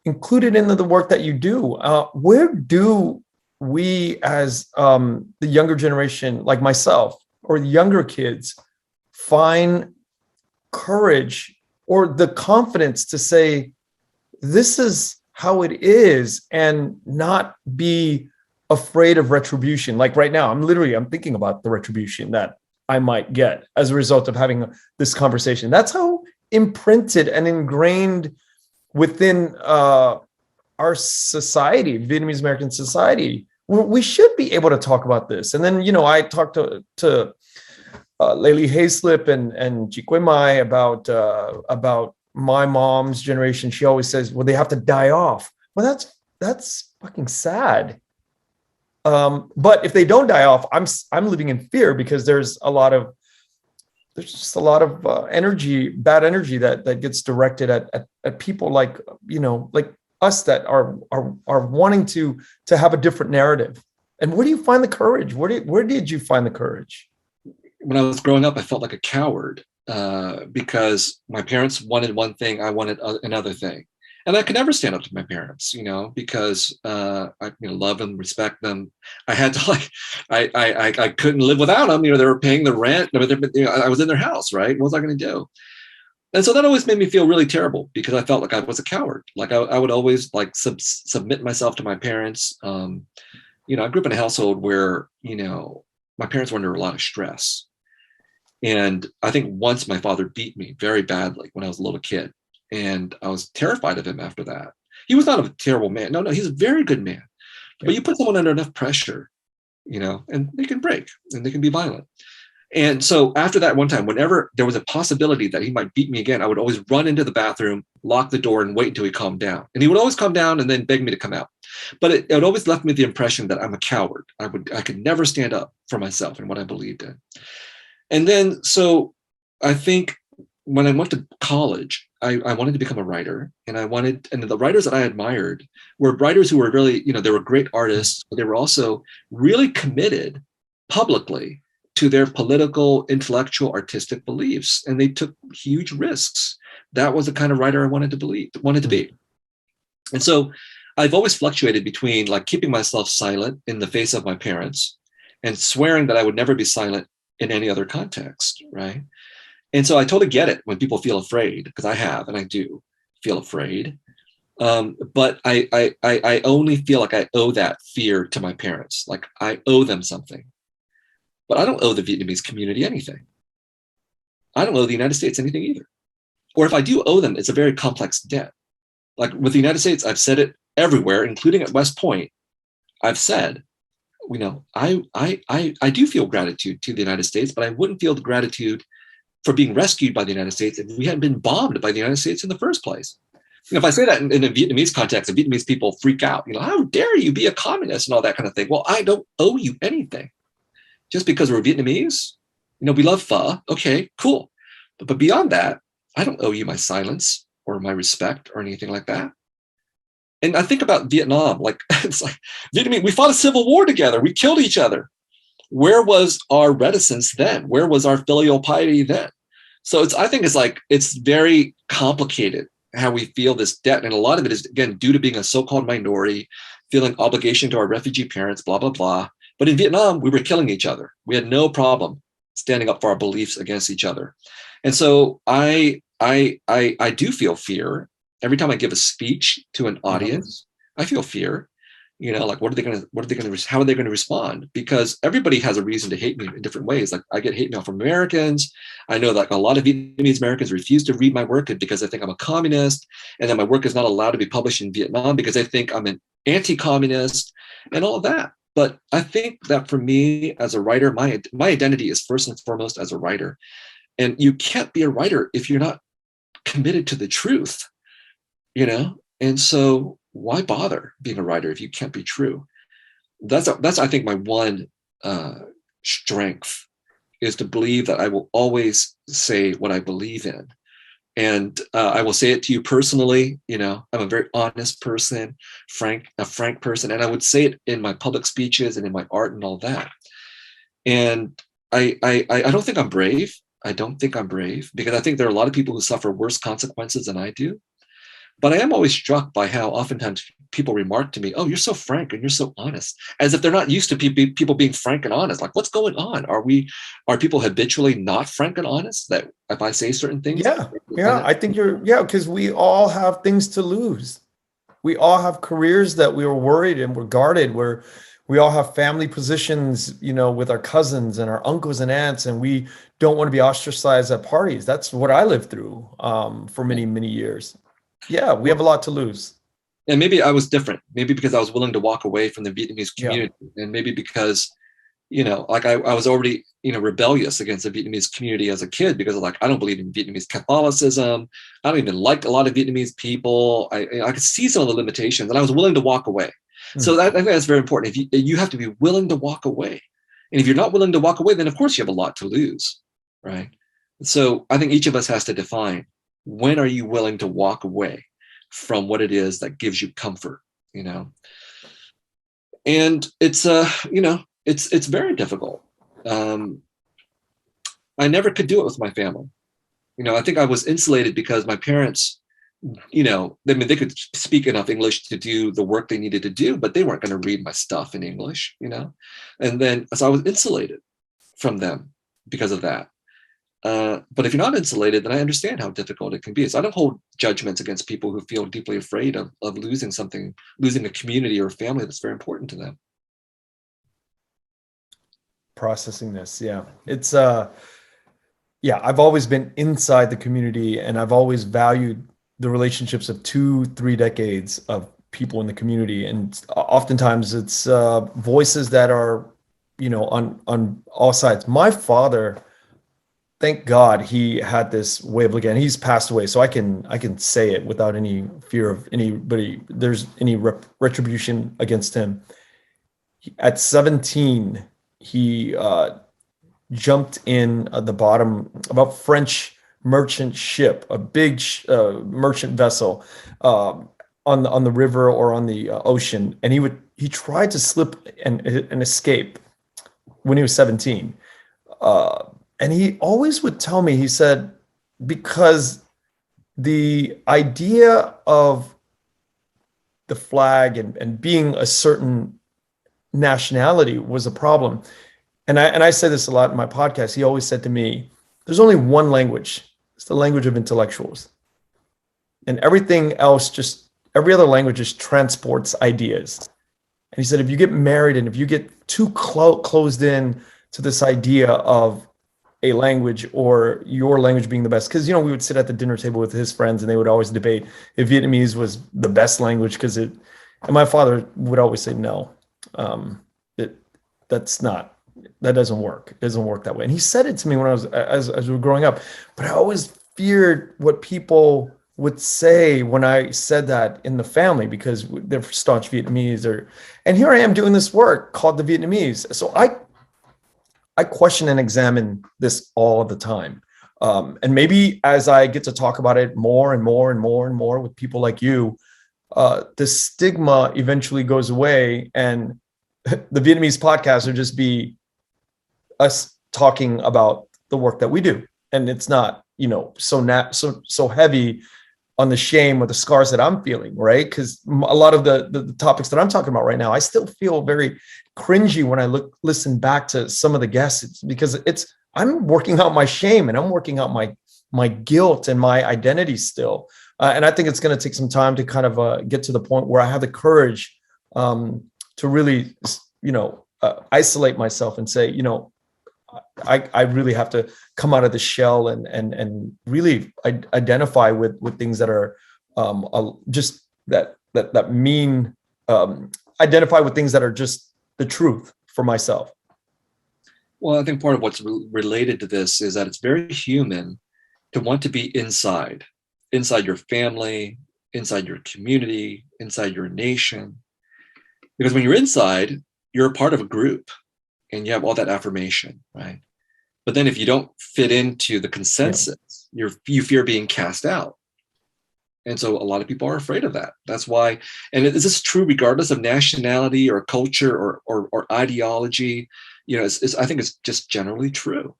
include it into the work that you do. Where do we, as the younger generation, like myself, or the younger kids, find courage or the confidence to say, this is how it is, and not be afraid of retribution? Like right now, I'm thinking about the retribution that I might get as a result of having this conversation. That's how imprinted and ingrained within our society, Vietnamese-American society. We should be able to talk about this. And then, I talked to Layli Hayslip and Chikwe Mai about my mom's generation. She always says, well, they have to die off. Well, that's fucking sad. But if they don't die off, I'm living in fear, because there's just a lot of energy, bad energy that gets directed at people like us that are wanting to have a different narrative. And where do you find the courage? Where did you find the courage? When I was growing up, I felt like a coward because my parents wanted one thing, I wanted another thing. And I could never stand up to my parents, because I love them, respect them. I had to I couldn't live without them. They were paying the rent. I was in their house, right? What was I going to do? And so that always made me feel really terrible, because I felt like I was a coward. Like I would always submit myself to my parents. I grew up in a household where, my parents were under a lot of stress. And I think once my father beat me very badly when I was a little kid. And I was terrified of him after that. He was not a terrible man. No, he's a very good man. But you put someone under enough pressure, and they can break and they can be violent. And so after that one time, whenever there was a possibility that he might beat me again, I would always run into the bathroom, lock the door, and wait until he calmed down. And he would always calm down and then beg me to come out. But it always left me the impression that I'm a coward. I could never stand up for myself and what I believed in. And then, so I think when I went to college, I wanted to become a writer, and the writers that I admired were writers who were really, they were great artists, but they were also really committed publicly to their political, intellectual, artistic beliefs, and they took huge risks. That was the kind of writer I wanted to be. And so I've always fluctuated between like keeping myself silent in the face of my parents and swearing that I would never be silent in any other context, right? And so I totally get it when people feel afraid, because I have, and I do feel afraid. But I only feel like I owe that fear to my parents. Like I owe them something. But I don't owe the Vietnamese community anything. I don't owe the United States anything either. Or if I do owe them, it's a very complex debt. Like with the United States, I've said it everywhere, including at West Point, I've said, I do feel gratitude to the United States, but I wouldn't feel the gratitude for being rescued by the United States if we hadn't been bombed by the United States in the first place. If I say that in a Vietnamese context, the Vietnamese people freak out. How dare you be a communist and all that kind of thing. Well, I don't owe you anything. Just because we're Vietnamese, we love pho. Okay, cool. But beyond that, I don't owe you my silence or my respect or anything like that. And I think about Vietnam, it's like Vietnamese, we fought a civil war together. We killed each other. Where was our reticence then? Where was our filial piety then? So I think it's very complicated how we feel this debt. And a lot of it is, again, due to being a so-called minority, feeling obligation to our refugee parents, blah, blah, blah. But in Vietnam, we were killing each other. We had no problem standing up for our beliefs against each other. And so I do feel fear. Every time I give a speech to an audience, I feel fear. How are they going to respond? Because everybody has a reason to hate me in different ways. Like, I get hate mail from Americans. I know that a lot of Vietnamese Americans refuse to read my work because they think I'm a communist, and that my work is not allowed to be published in Vietnam because they think I'm an anti-communist and all of that. But I think that for me as a writer, my identity is first and foremost as a writer. And you can't be a writer if you're not committed to the truth, And so why bother being a writer if you can't be true? That's I think my one strength is to believe that I will always say what I believe in. And I will say it to you personally. I'm a very honest person, a frank person. And I would say it in my public speeches and in my art and all that. And I don't think I'm brave. I don't think I'm brave because I think there are a lot of people who suffer worse consequences than I do. But I am always struck by how oftentimes people remark to me, "Oh, you're so frank and you're so honest," as if they're not used to people being frank and honest. Like, what's going on? Are people habitually not frank and honest? That if I say certain things, yeah, I think because we all have things to lose. We all have careers that we were worried and we're guarded. We all have family positions, with our cousins and our uncles and aunts, and we don't want to be ostracized at parties. That's what I lived through for many, many years. Yeah, we have a lot to lose. And maybe I was different. Maybe because I was willing to walk away from the Vietnamese community, and maybe because, I was already, rebellious against the Vietnamese community as a kid because I don't believe in Vietnamese Catholicism. I don't even like a lot of Vietnamese people. I could see some of the limitations, and I was willing to walk away. So I think that's very important. If you have to be willing to walk away, and if you're not willing to walk away, then of course you have a lot to lose, right? So I think each of us has to define, when are you willing to walk away from what it is that gives you comfort, And it's it's very difficult. I never could do it with my family. I think I was insulated because my parents, they could speak enough English to do the work they needed to do, but they weren't going to read my stuff in English, And then, so I was insulated from them because of that. But if you're not insulated, then I understand how difficult it can be. So I don't hold judgments against people who feel deeply afraid of losing something, losing a community or a family that's very important to them. Processing this, yeah. It's I've always been inside the community, and I've always valued the relationships of 2-3 decades of people in the community. And oftentimes it's voices that are, on all sides. My father, thank God, he had this way of looking at it. He's passed away, so I can say it without any fear of there's any retribution against him. At 17, he jumped in at the bottom of a French merchant ship, a big merchant vessel on the river or on the ocean, and he tried to slip and escape when he was 17. And he always would tell me, he said, because the idea of the flag and being a certain nationality was a problem. And I say this a lot in my podcast. He always said to me, there's only one language. It's the language of intellectuals. And everything else, every other language just transports ideas. And he said, if you get married and if you get too closed in to this idea of a language or your language being the best, because, we would sit at the dinner table with his friends and they would always debate if Vietnamese was the best language because it And my father would always say, no, that doesn't work. It doesn't work that way. And he said it to me when I was, as we were growing up, but I always feared what people would say when I said that in the family, because they're staunch Vietnamese, and here I am doing this work called the Vietnamese. So I question and examine this all the time. And maybe as I get to talk about it more and more and more and more with people like you, the stigma eventually goes away, and the Vietnamese podcast will just be us talking about the work that we do. And it's not, so heavy on the shame or the scars that I'm feeling, right? Because a lot of the topics that I'm talking about right now, I still feel very cringy when I listen back to some of the guests, because I'm working out my shame, and I'm working out my guilt and my identity still. And I think it's going to take some time to kind of get to the point where I have the courage to really, isolate myself and say, I really have to come out of the shell and really identify with things that are just that mean, identify with things that are just the truth for myself. Well, I think part of what's related to this is that it's very human to want to be inside your family, inside your community, inside your nation. Because when you're inside, you're a part of a group and you have all that affirmation, right? But then if you don't fit into the consensus, you fear being cast out. And so a lot of people are afraid of that. That's why, and is this true regardless of nationality or culture or ideology? I think it's just generally true.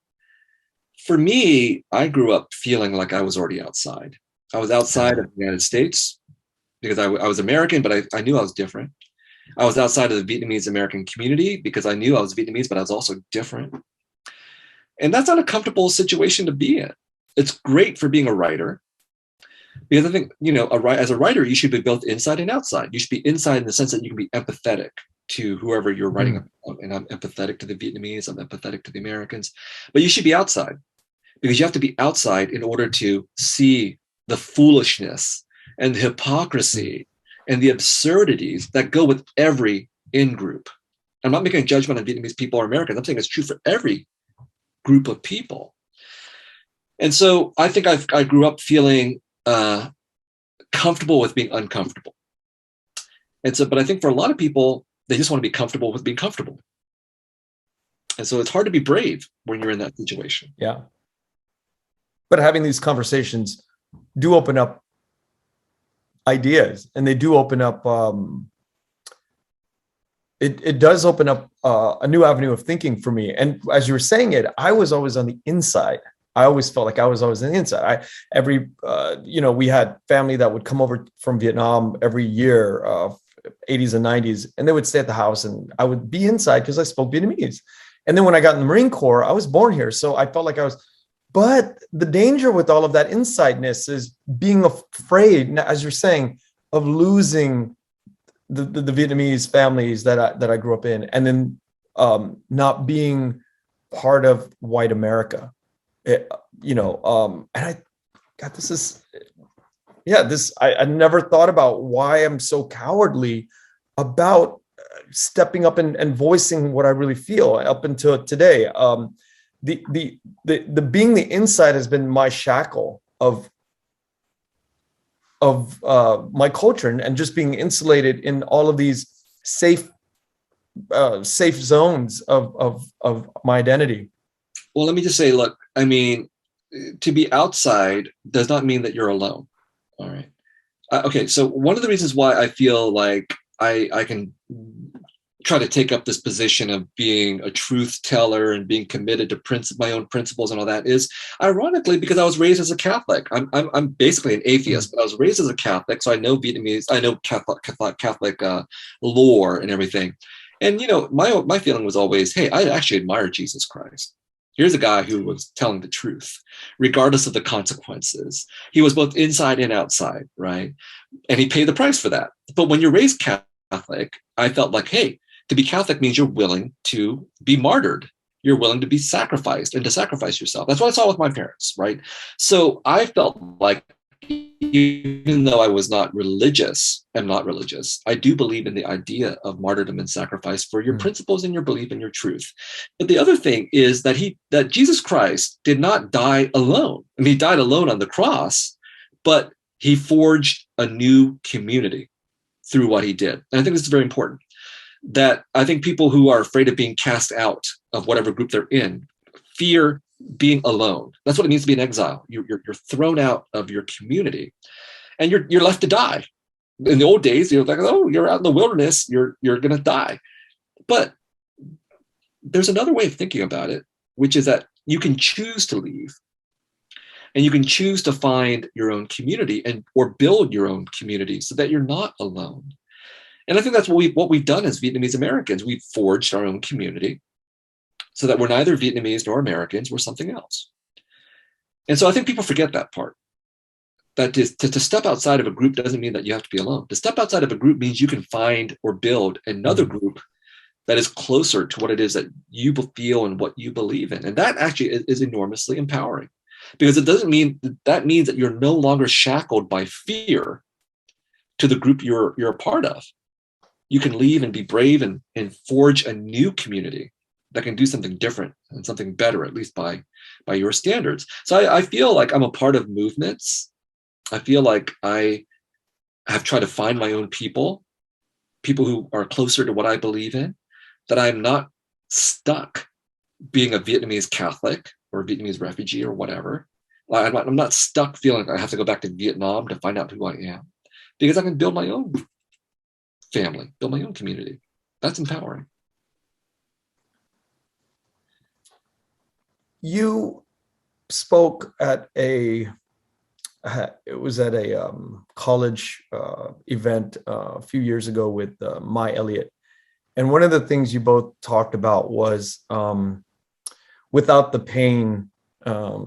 For me, I grew up feeling like I was already outside. I was outside of the United States because I was American, but I knew I was different. I was outside of the Vietnamese-American community because I knew I was Vietnamese, but I was also different. And that's not a comfortable situation to be in. It's great for being a writer, because I think, as a writer, you should be both inside and outside. You should be inside in the sense that you can be empathetic to whoever you're writing about. And I'm empathetic to the Vietnamese, I'm empathetic to the Americans, but you should be outside, because you have to be outside in order to see the foolishness and the hypocrisy and the absurdities that go with every in-group. I'm not making a judgment on Vietnamese people or Americans. I'm saying it's true for every group of people. And so I think I grew up feeling comfortable with being uncomfortable. And so, but I think for a lot of people, they just want to be comfortable with being comfortable. And so it's hard to be brave when you're in that situation. Yeah. But having these conversations do open up ideas, and they do open up, it does open up a new avenue of thinking for me. And as you were saying it, I was always on the inside. I always felt like I was always on the inside. We had family that would come over from Vietnam every year, 80s and 90s, and they would stay at the house, and I would be inside because I spoke Vietnamese. And then when I got in the Marine Corps, I was born here. So I felt like I was, but the danger with all of that insideness is being afraid, as you're saying, of losing the Vietnamese families that I grew up in, and then not being part of white America. And I never thought about why I'm so cowardly about stepping up and voicing what I really feel up until today. The being the inside has been my shackle of my culture, and just being insulated in all of these safe zones of my identity. Well, let me just say, look, I mean, to be outside does not mean that you're alone. All right. Okay. So one of the reasons why I feel like I can try to take up this position of being a truth teller and being committed to my own principles and all that is, ironically, because I was raised as a Catholic. I'm basically an atheist, but I was raised as a Catholic, so I know Vietnamese, I know Catholic lore and everything. And my feeling was always, hey, I actually admire Jesus Christ. Here's a guy who was telling the truth, regardless of the consequences. He was both inside and outside, right? And he paid the price for that. But when you're raised Catholic, I felt like, hey, to be Catholic means you're willing to be martyred. You're willing to be sacrificed and to sacrifice yourself. That's what I saw with my parents, right? So I felt like even though I was not religious, I'm not religious, I do believe in the idea of martyrdom and sacrifice for your principles and your belief and your truth. But the other thing is that Jesus Christ did not die alone. I mean, he died alone on the cross, but he forged a new community through what he did. And I think this is very important, that I think people who are afraid of being cast out of whatever group they're in fear being alone. That's what it means to be an exile. You're thrown out of your community and you're left to die. In the old days, you're like, oh, you're out in the wilderness, you're going to die. But there's another way of thinking about it, which is that you can choose to leave and you can choose to find your own community or build your own community so that you're not alone. And I think that's what we've done as Vietnamese Americans. We've forged our own community so that we're neither Vietnamese nor Americans, we're something else. And so I think people forget that part. That is, to step outside of a group doesn't mean that you have to be alone. To step outside of a group means you can find or build another group that is closer to what it is that you feel and what you believe in. And that actually is enormously empowering, because it doesn't mean that means that you're no longer shackled by fear to the group you're a part of. You can leave and be brave and forge a new community that can do something different and something better, at least by your standards. So I feel like I'm a part of movements. I feel like I have tried to find my own people who are closer to what I believe in, that I'm not stuck being a Vietnamese Catholic or a Vietnamese refugee or whatever. I'm not stuck feeling like I have to go back to Vietnam to find out who I am, because I can build my own family, build my own community. That's empowering. You spoke at a college event a few years ago with Mai Elliott. And one of the things you both talked about was without the pain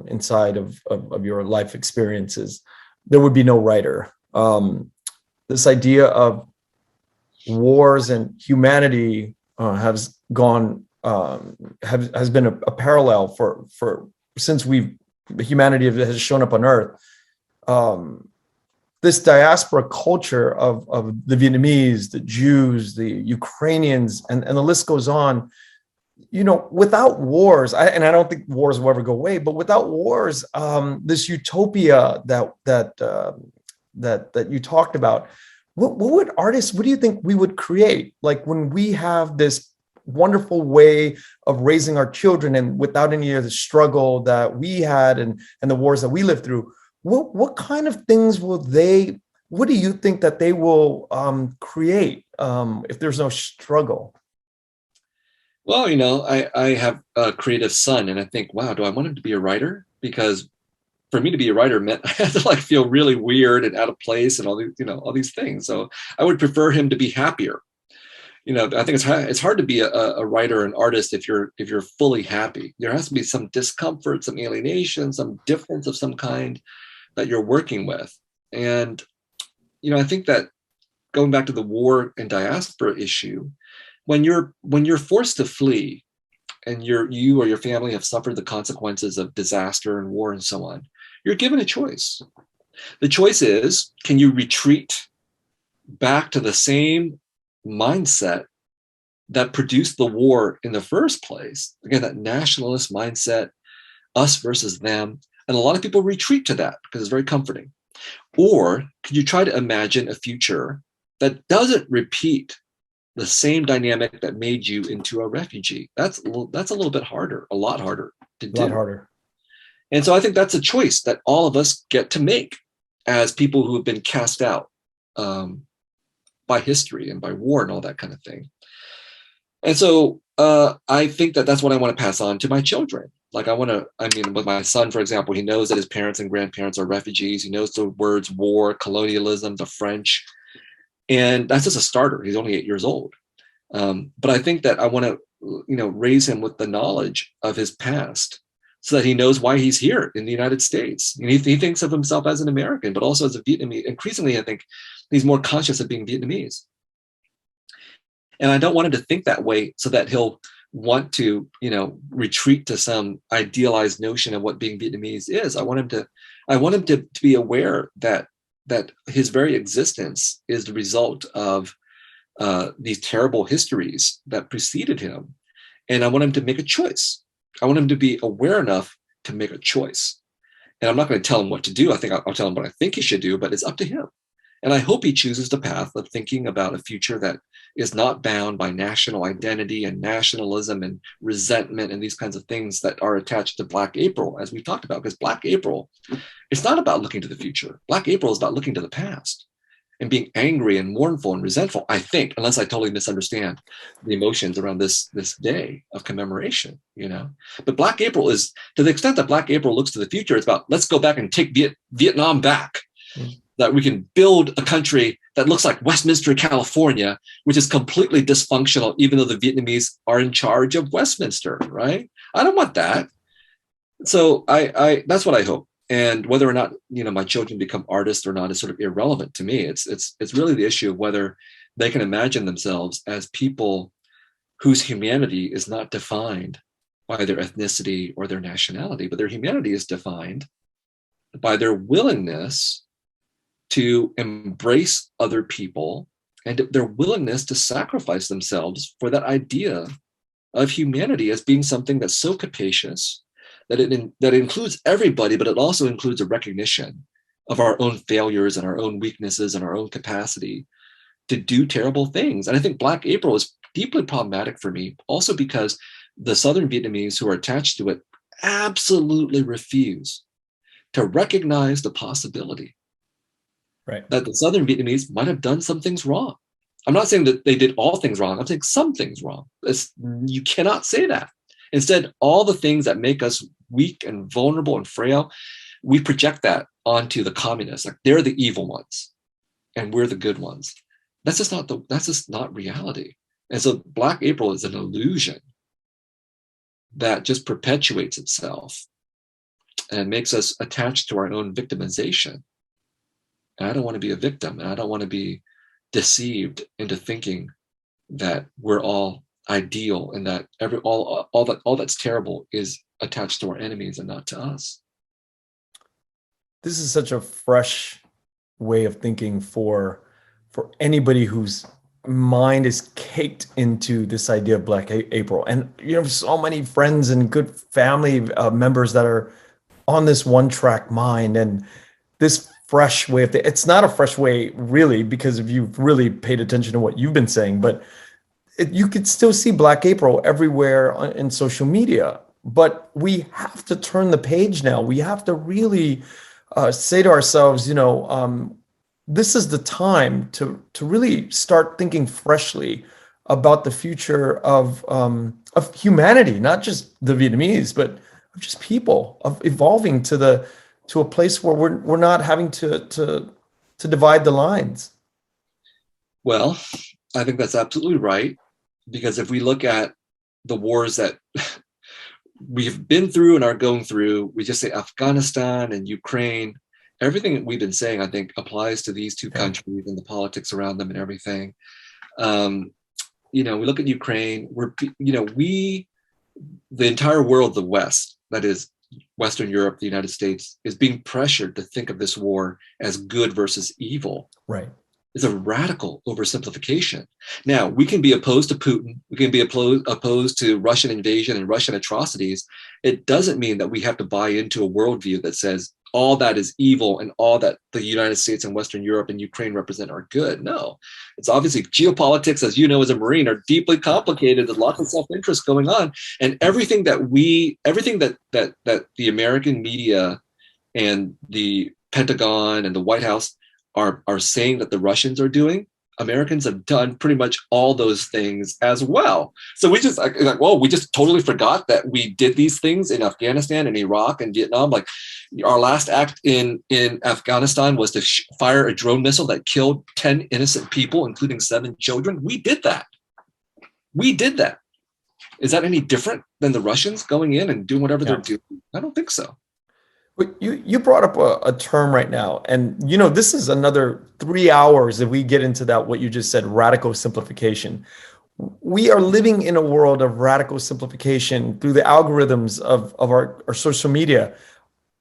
inside of your life experiences, there would be no writer. This idea of wars and humanity has been a parallel for since humanity has shown up on Earth. This diaspora culture of the Vietnamese, the Jews, the Ukrainians, and the list goes on. You know, without wars, I don't think wars will ever go away, but without wars, this utopia that you talked about, what do you think we would create? Like when we have this wonderful way of raising our children and without any of the struggle that we had and the wars that we lived through, what kind of things what do you think that they will create if there's no struggle? Well, you know, I have a creative son, and I think, wow, do I want him to be a writer? Because for me to be a writer meant I had to like feel really weird and out of place and all these things. So I would prefer him to be happier. You know, I think it's hard to be a writer, an artist if you're fully happy. There has to be some discomfort, some alienation, some difference of some kind that you're working with. And, you know, I think that going back to the war and diaspora issue, when you're forced to flee and you or your family have suffered the consequences of disaster and war and so on, you're given a choice. The choice is, can you retreat back to the same mindset that produced the war in the first place? Again, that nationalist mindset, us versus them. And a lot of people retreat to that because it's very comforting. Or could you try to imagine a future that doesn't repeat the same dynamic that made you into a refugee? That's a little bit harder, a lot harder to do. A lot harder. And so I think that's a choice that all of us get to make as people who have been cast out by history and by war and all that kind of thing. And so I think that that's what I want to pass on to my children. Like with my son, for example, he knows that his parents and grandparents are refugees. He knows the words war, colonialism, the French. And that's just a starter. He's only 8 years old. But I think that I want to, raise him with the knowledge of his past so that he knows why he's here in the United States. And he thinks of himself as an American, but also as a Vietnamese. Increasingly, I think he's more conscious of being Vietnamese. And I don't want him to think that way so that he'll want to, retreat to some idealized notion of what being Vietnamese is. I want him to be aware that his very existence is the result of these terrible histories that preceded him. And I want him to make a choice. I want him to be aware enough to make a choice. And I'm not going to tell him what to do. I think I'll tell him what I think he should do, but it's up to him. And I hope he chooses the path of thinking about a future that is not bound by national identity and nationalism and resentment and these kinds of things that are attached to Black April, as we talked about. Because Black April, it's not about looking to the future. Black April is about looking to the past and being angry and mournful and resentful, I think, unless I totally misunderstand the emotions around this day of commemoration, But Black April is, to the extent that Black April looks to the future, it's about, let's go back and take Vietnam back. That we can build a country that looks like Westminster, California, which is completely dysfunctional, even though the Vietnamese are in charge of Westminster, right? I don't want that. So I that's what I hope. And whether or not, my children become artists or not is sort of irrelevant to me. It's really the issue of whether they can imagine themselves as people whose humanity is not defined by their ethnicity or their nationality, but their humanity is defined by their willingness to embrace other people and their willingness to sacrifice themselves for that idea of humanity as being something that's so capacious that it includes everybody, but it also includes a recognition of our own failures and our own weaknesses and our own capacity to do terrible things. And I think Black April is deeply problematic for me, also because the Southern Vietnamese who are attached to it absolutely refuse to recognize the possibility that the Southern Vietnamese might have done some things wrong. I'm not saying that they did all things wrong. I'm saying some things wrong. You cannot say that. Instead, all the things that make us weak and vulnerable and frail, we project that onto the communists. Like they're the evil ones and we're the good ones. That's just not reality. And so Black April is an illusion that just perpetuates itself and makes us attached to our own victimization. And I don't want to be a victim, and I don't want to be deceived into thinking that we're all ideal and that all that's terrible is attached to our enemies and not to us. This is such a fresh way of thinking for anybody whose mind is caked into this idea of Black April. And so many friends and good family members that are on this one-track mind, and this fresh way of thinking. It's not a fresh way, really, because if you've really paid attention to what you've been saying, but you could still see Black April everywhere in social media. But we have to turn the page now. We have to really say to ourselves, this is the time to really start thinking freshly about the future of humanity, not just the Vietnamese, but of just people, of evolving to a place where we're not having to divide the lines. Well, I think that's absolutely right, because if we look at the wars that we've been through and are going through, we just say Afghanistan and Ukraine. Everything that we've been saying, I think, applies to these two countries and the politics around them and everything. We look at Ukraine. The entire world, the West, that is Western Europe, the United States, is being pressured to think of this war as good versus evil. Right. It's a radical oversimplification. Now, we can be opposed to Putin. We can be opposed to Russian invasion and Russian atrocities. It doesn't mean that we have to buy into a worldview that says all that is evil and all that the United States and Western Europe and Ukraine represent are good. No, it's obviously geopolitics, as you know, as a Marine, are deeply complicated. There's lots of self-interest going on, and everything that the American media and the Pentagon and the White House are saying that the Russians are doing, Americans have done pretty much all those things as well. So we just we just totally forgot that we did these things in Afghanistan and Iraq and Vietnam. Like our last act in Afghanistan was to fire a drone missile that killed 10 innocent people, including 7 children. We did that. Is that any different than the Russians going in and doing whatever they're doing? I don't think so. You brought up a term right now, and this is another 3 hours if we get into that, what you just said, radical simplification. we are living in a world of radical simplification through the algorithms of our social media.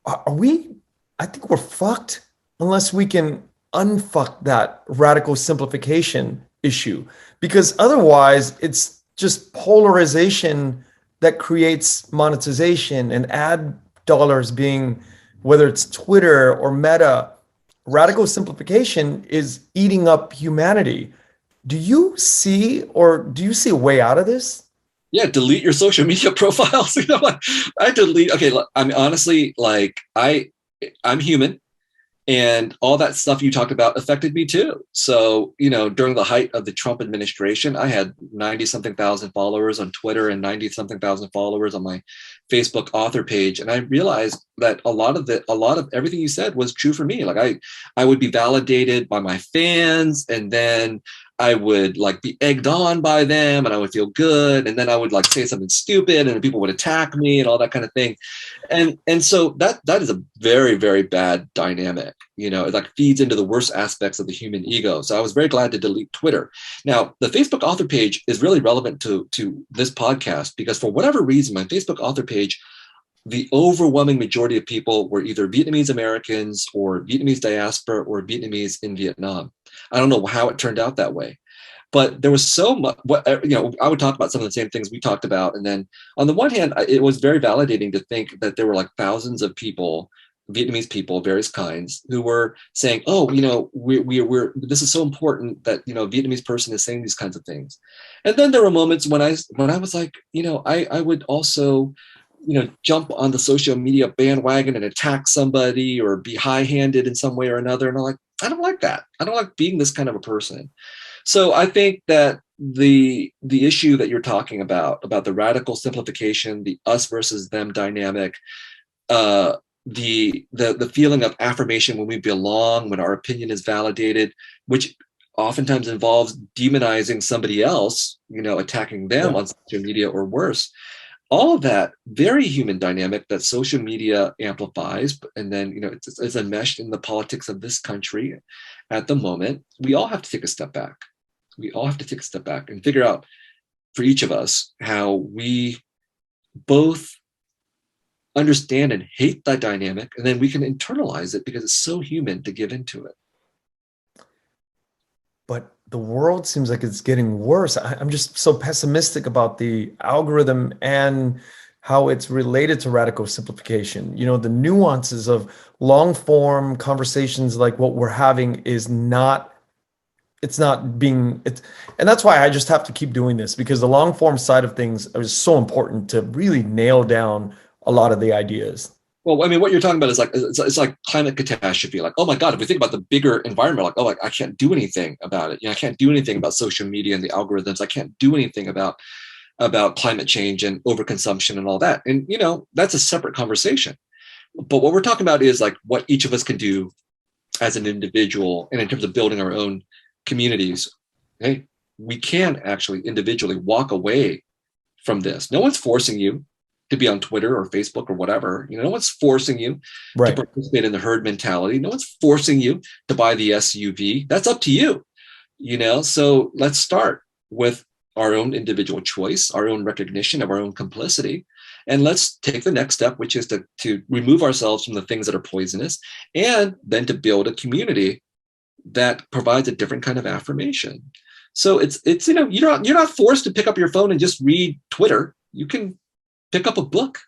Are we, I think we're fucked unless we can unfuck that radical simplification issue, because otherwise it's just polarization that creates monetization and ad dollars being, whether it's Twitter or Meta. Radical simplification is eating up humanity. Do you see a way out of this? Yeah, delete your social media profiles. I delete. Okay, I mean, honestly, like I'm human, and all that stuff you talked about affected me too. So, during the height of the Trump administration, I had 90 something thousand followers on Twitter and 90 something thousand followers on my Facebook author page. And I realized that a lot of everything you said was true for me. Like I would be validated by my fans, and then I would like be egged on by them, and I would feel good. And then I would like say something stupid, and people would attack me and all that kind of thing. And so that is a very, very bad dynamic. It like feeds into the worst aspects of the human ego. So I was very glad to delete Twitter. Now, the Facebook author page is really relevant to this podcast, because for whatever reason, my Facebook author page, the overwhelming majority of people were either Vietnamese Americans or Vietnamese diaspora or Vietnamese in Vietnam. I don't know how it turned out that way, but there was so much. I would talk about some of the same things we talked about, and then on the one hand, it was very validating to think that there were like thousands of people, Vietnamese people, various kinds, who were saying, "Oh, we're this is so important that a Vietnamese person is saying these kinds of things." And then there were moments when I was like, I would also jump on the social media bandwagon and attack somebody or be high-handed in some way or another. And I'm like, I don't like that. I don't like being this kind of a person. So I think that the issue that you're talking about the radical simplification, the us versus them dynamic, the feeling of affirmation when we belong, when our opinion is validated, which oftentimes involves demonizing somebody else, attacking them on social media or worse. All of that very human dynamic that social media amplifies, and then it's enmeshed in the politics of this country at the moment. We all have to take a step back. We all have to take a step back and figure out, for each of us, how we both understand and hate that dynamic, and then we can internalize it because it's so human to give into it. But the world seems like it's getting worse. I'm just so pessimistic about the algorithm and how it's related to radical simplification. The nuances of long form conversations like what we're having and that's why I just have to keep doing this, because the long form side of things is so important to really nail down a lot of the ideas. Well, I mean, what you're talking about is like, it's like climate catastrophe. Like, oh my God, if we think about the bigger environment, like, oh, I can't do anything about it. I can't do anything about social media and the algorithms. I can't do anything about climate change and overconsumption and all that. And, that's a separate conversation. But what we're talking about is like what each of us can do as an individual, and in terms of building our own communities. Hey, we can actually individually walk away from this. No one's forcing you to be on Twitter or Facebook or whatever. No one's forcing you to participate in the herd mentality. No one's forcing you to buy the SUV. That's up to you. So let's start with our own individual choice, our own recognition of our own complicity. And let's take the next step, which is to remove ourselves from the things that are poisonous, and then to build a community that provides a different kind of affirmation. So it's you're not forced to pick up your phone and just read Twitter. You can pick up a book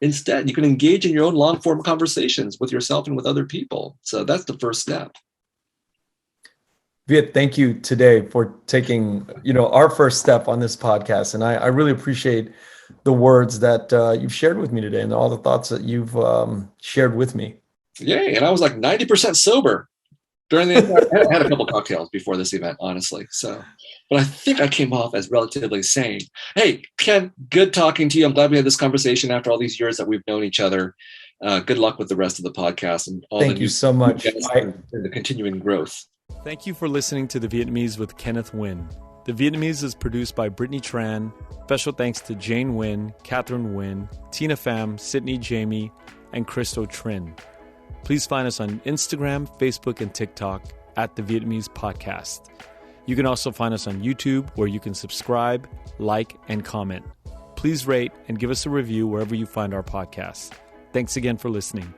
instead. You can engage in your own long form conversations with yourself and with other people. So that's the first step. Viet, thank you today for taking, our first step on this podcast. And I really appreciate the words that you've shared with me today and all the thoughts that you've shared with me. Yay. And I was like 90% sober during the I had a couple cocktails before this event, honestly. So, but I think I came off as relatively sane. Hey, Ken, good talking to you. I'm glad we had this conversation after all these years that we've known each other. Good luck with the rest of the podcast and all Thank you so much. And the continuing growth. Thank you for listening to The Vietnamese with Kenneth Nguyen. The Vietnamese is produced by Brittany Tran. Special thanks to Jane Nguyen, Catherine Nguyen, Tina Pham, Sydney Jamie, and Christo Trin. Please find us on Instagram, Facebook, and TikTok at The Vietnamese Podcast. You can also find us on YouTube, where you can subscribe, like, and comment. Please rate and give us a review wherever you find our podcasts. Thanks again for listening.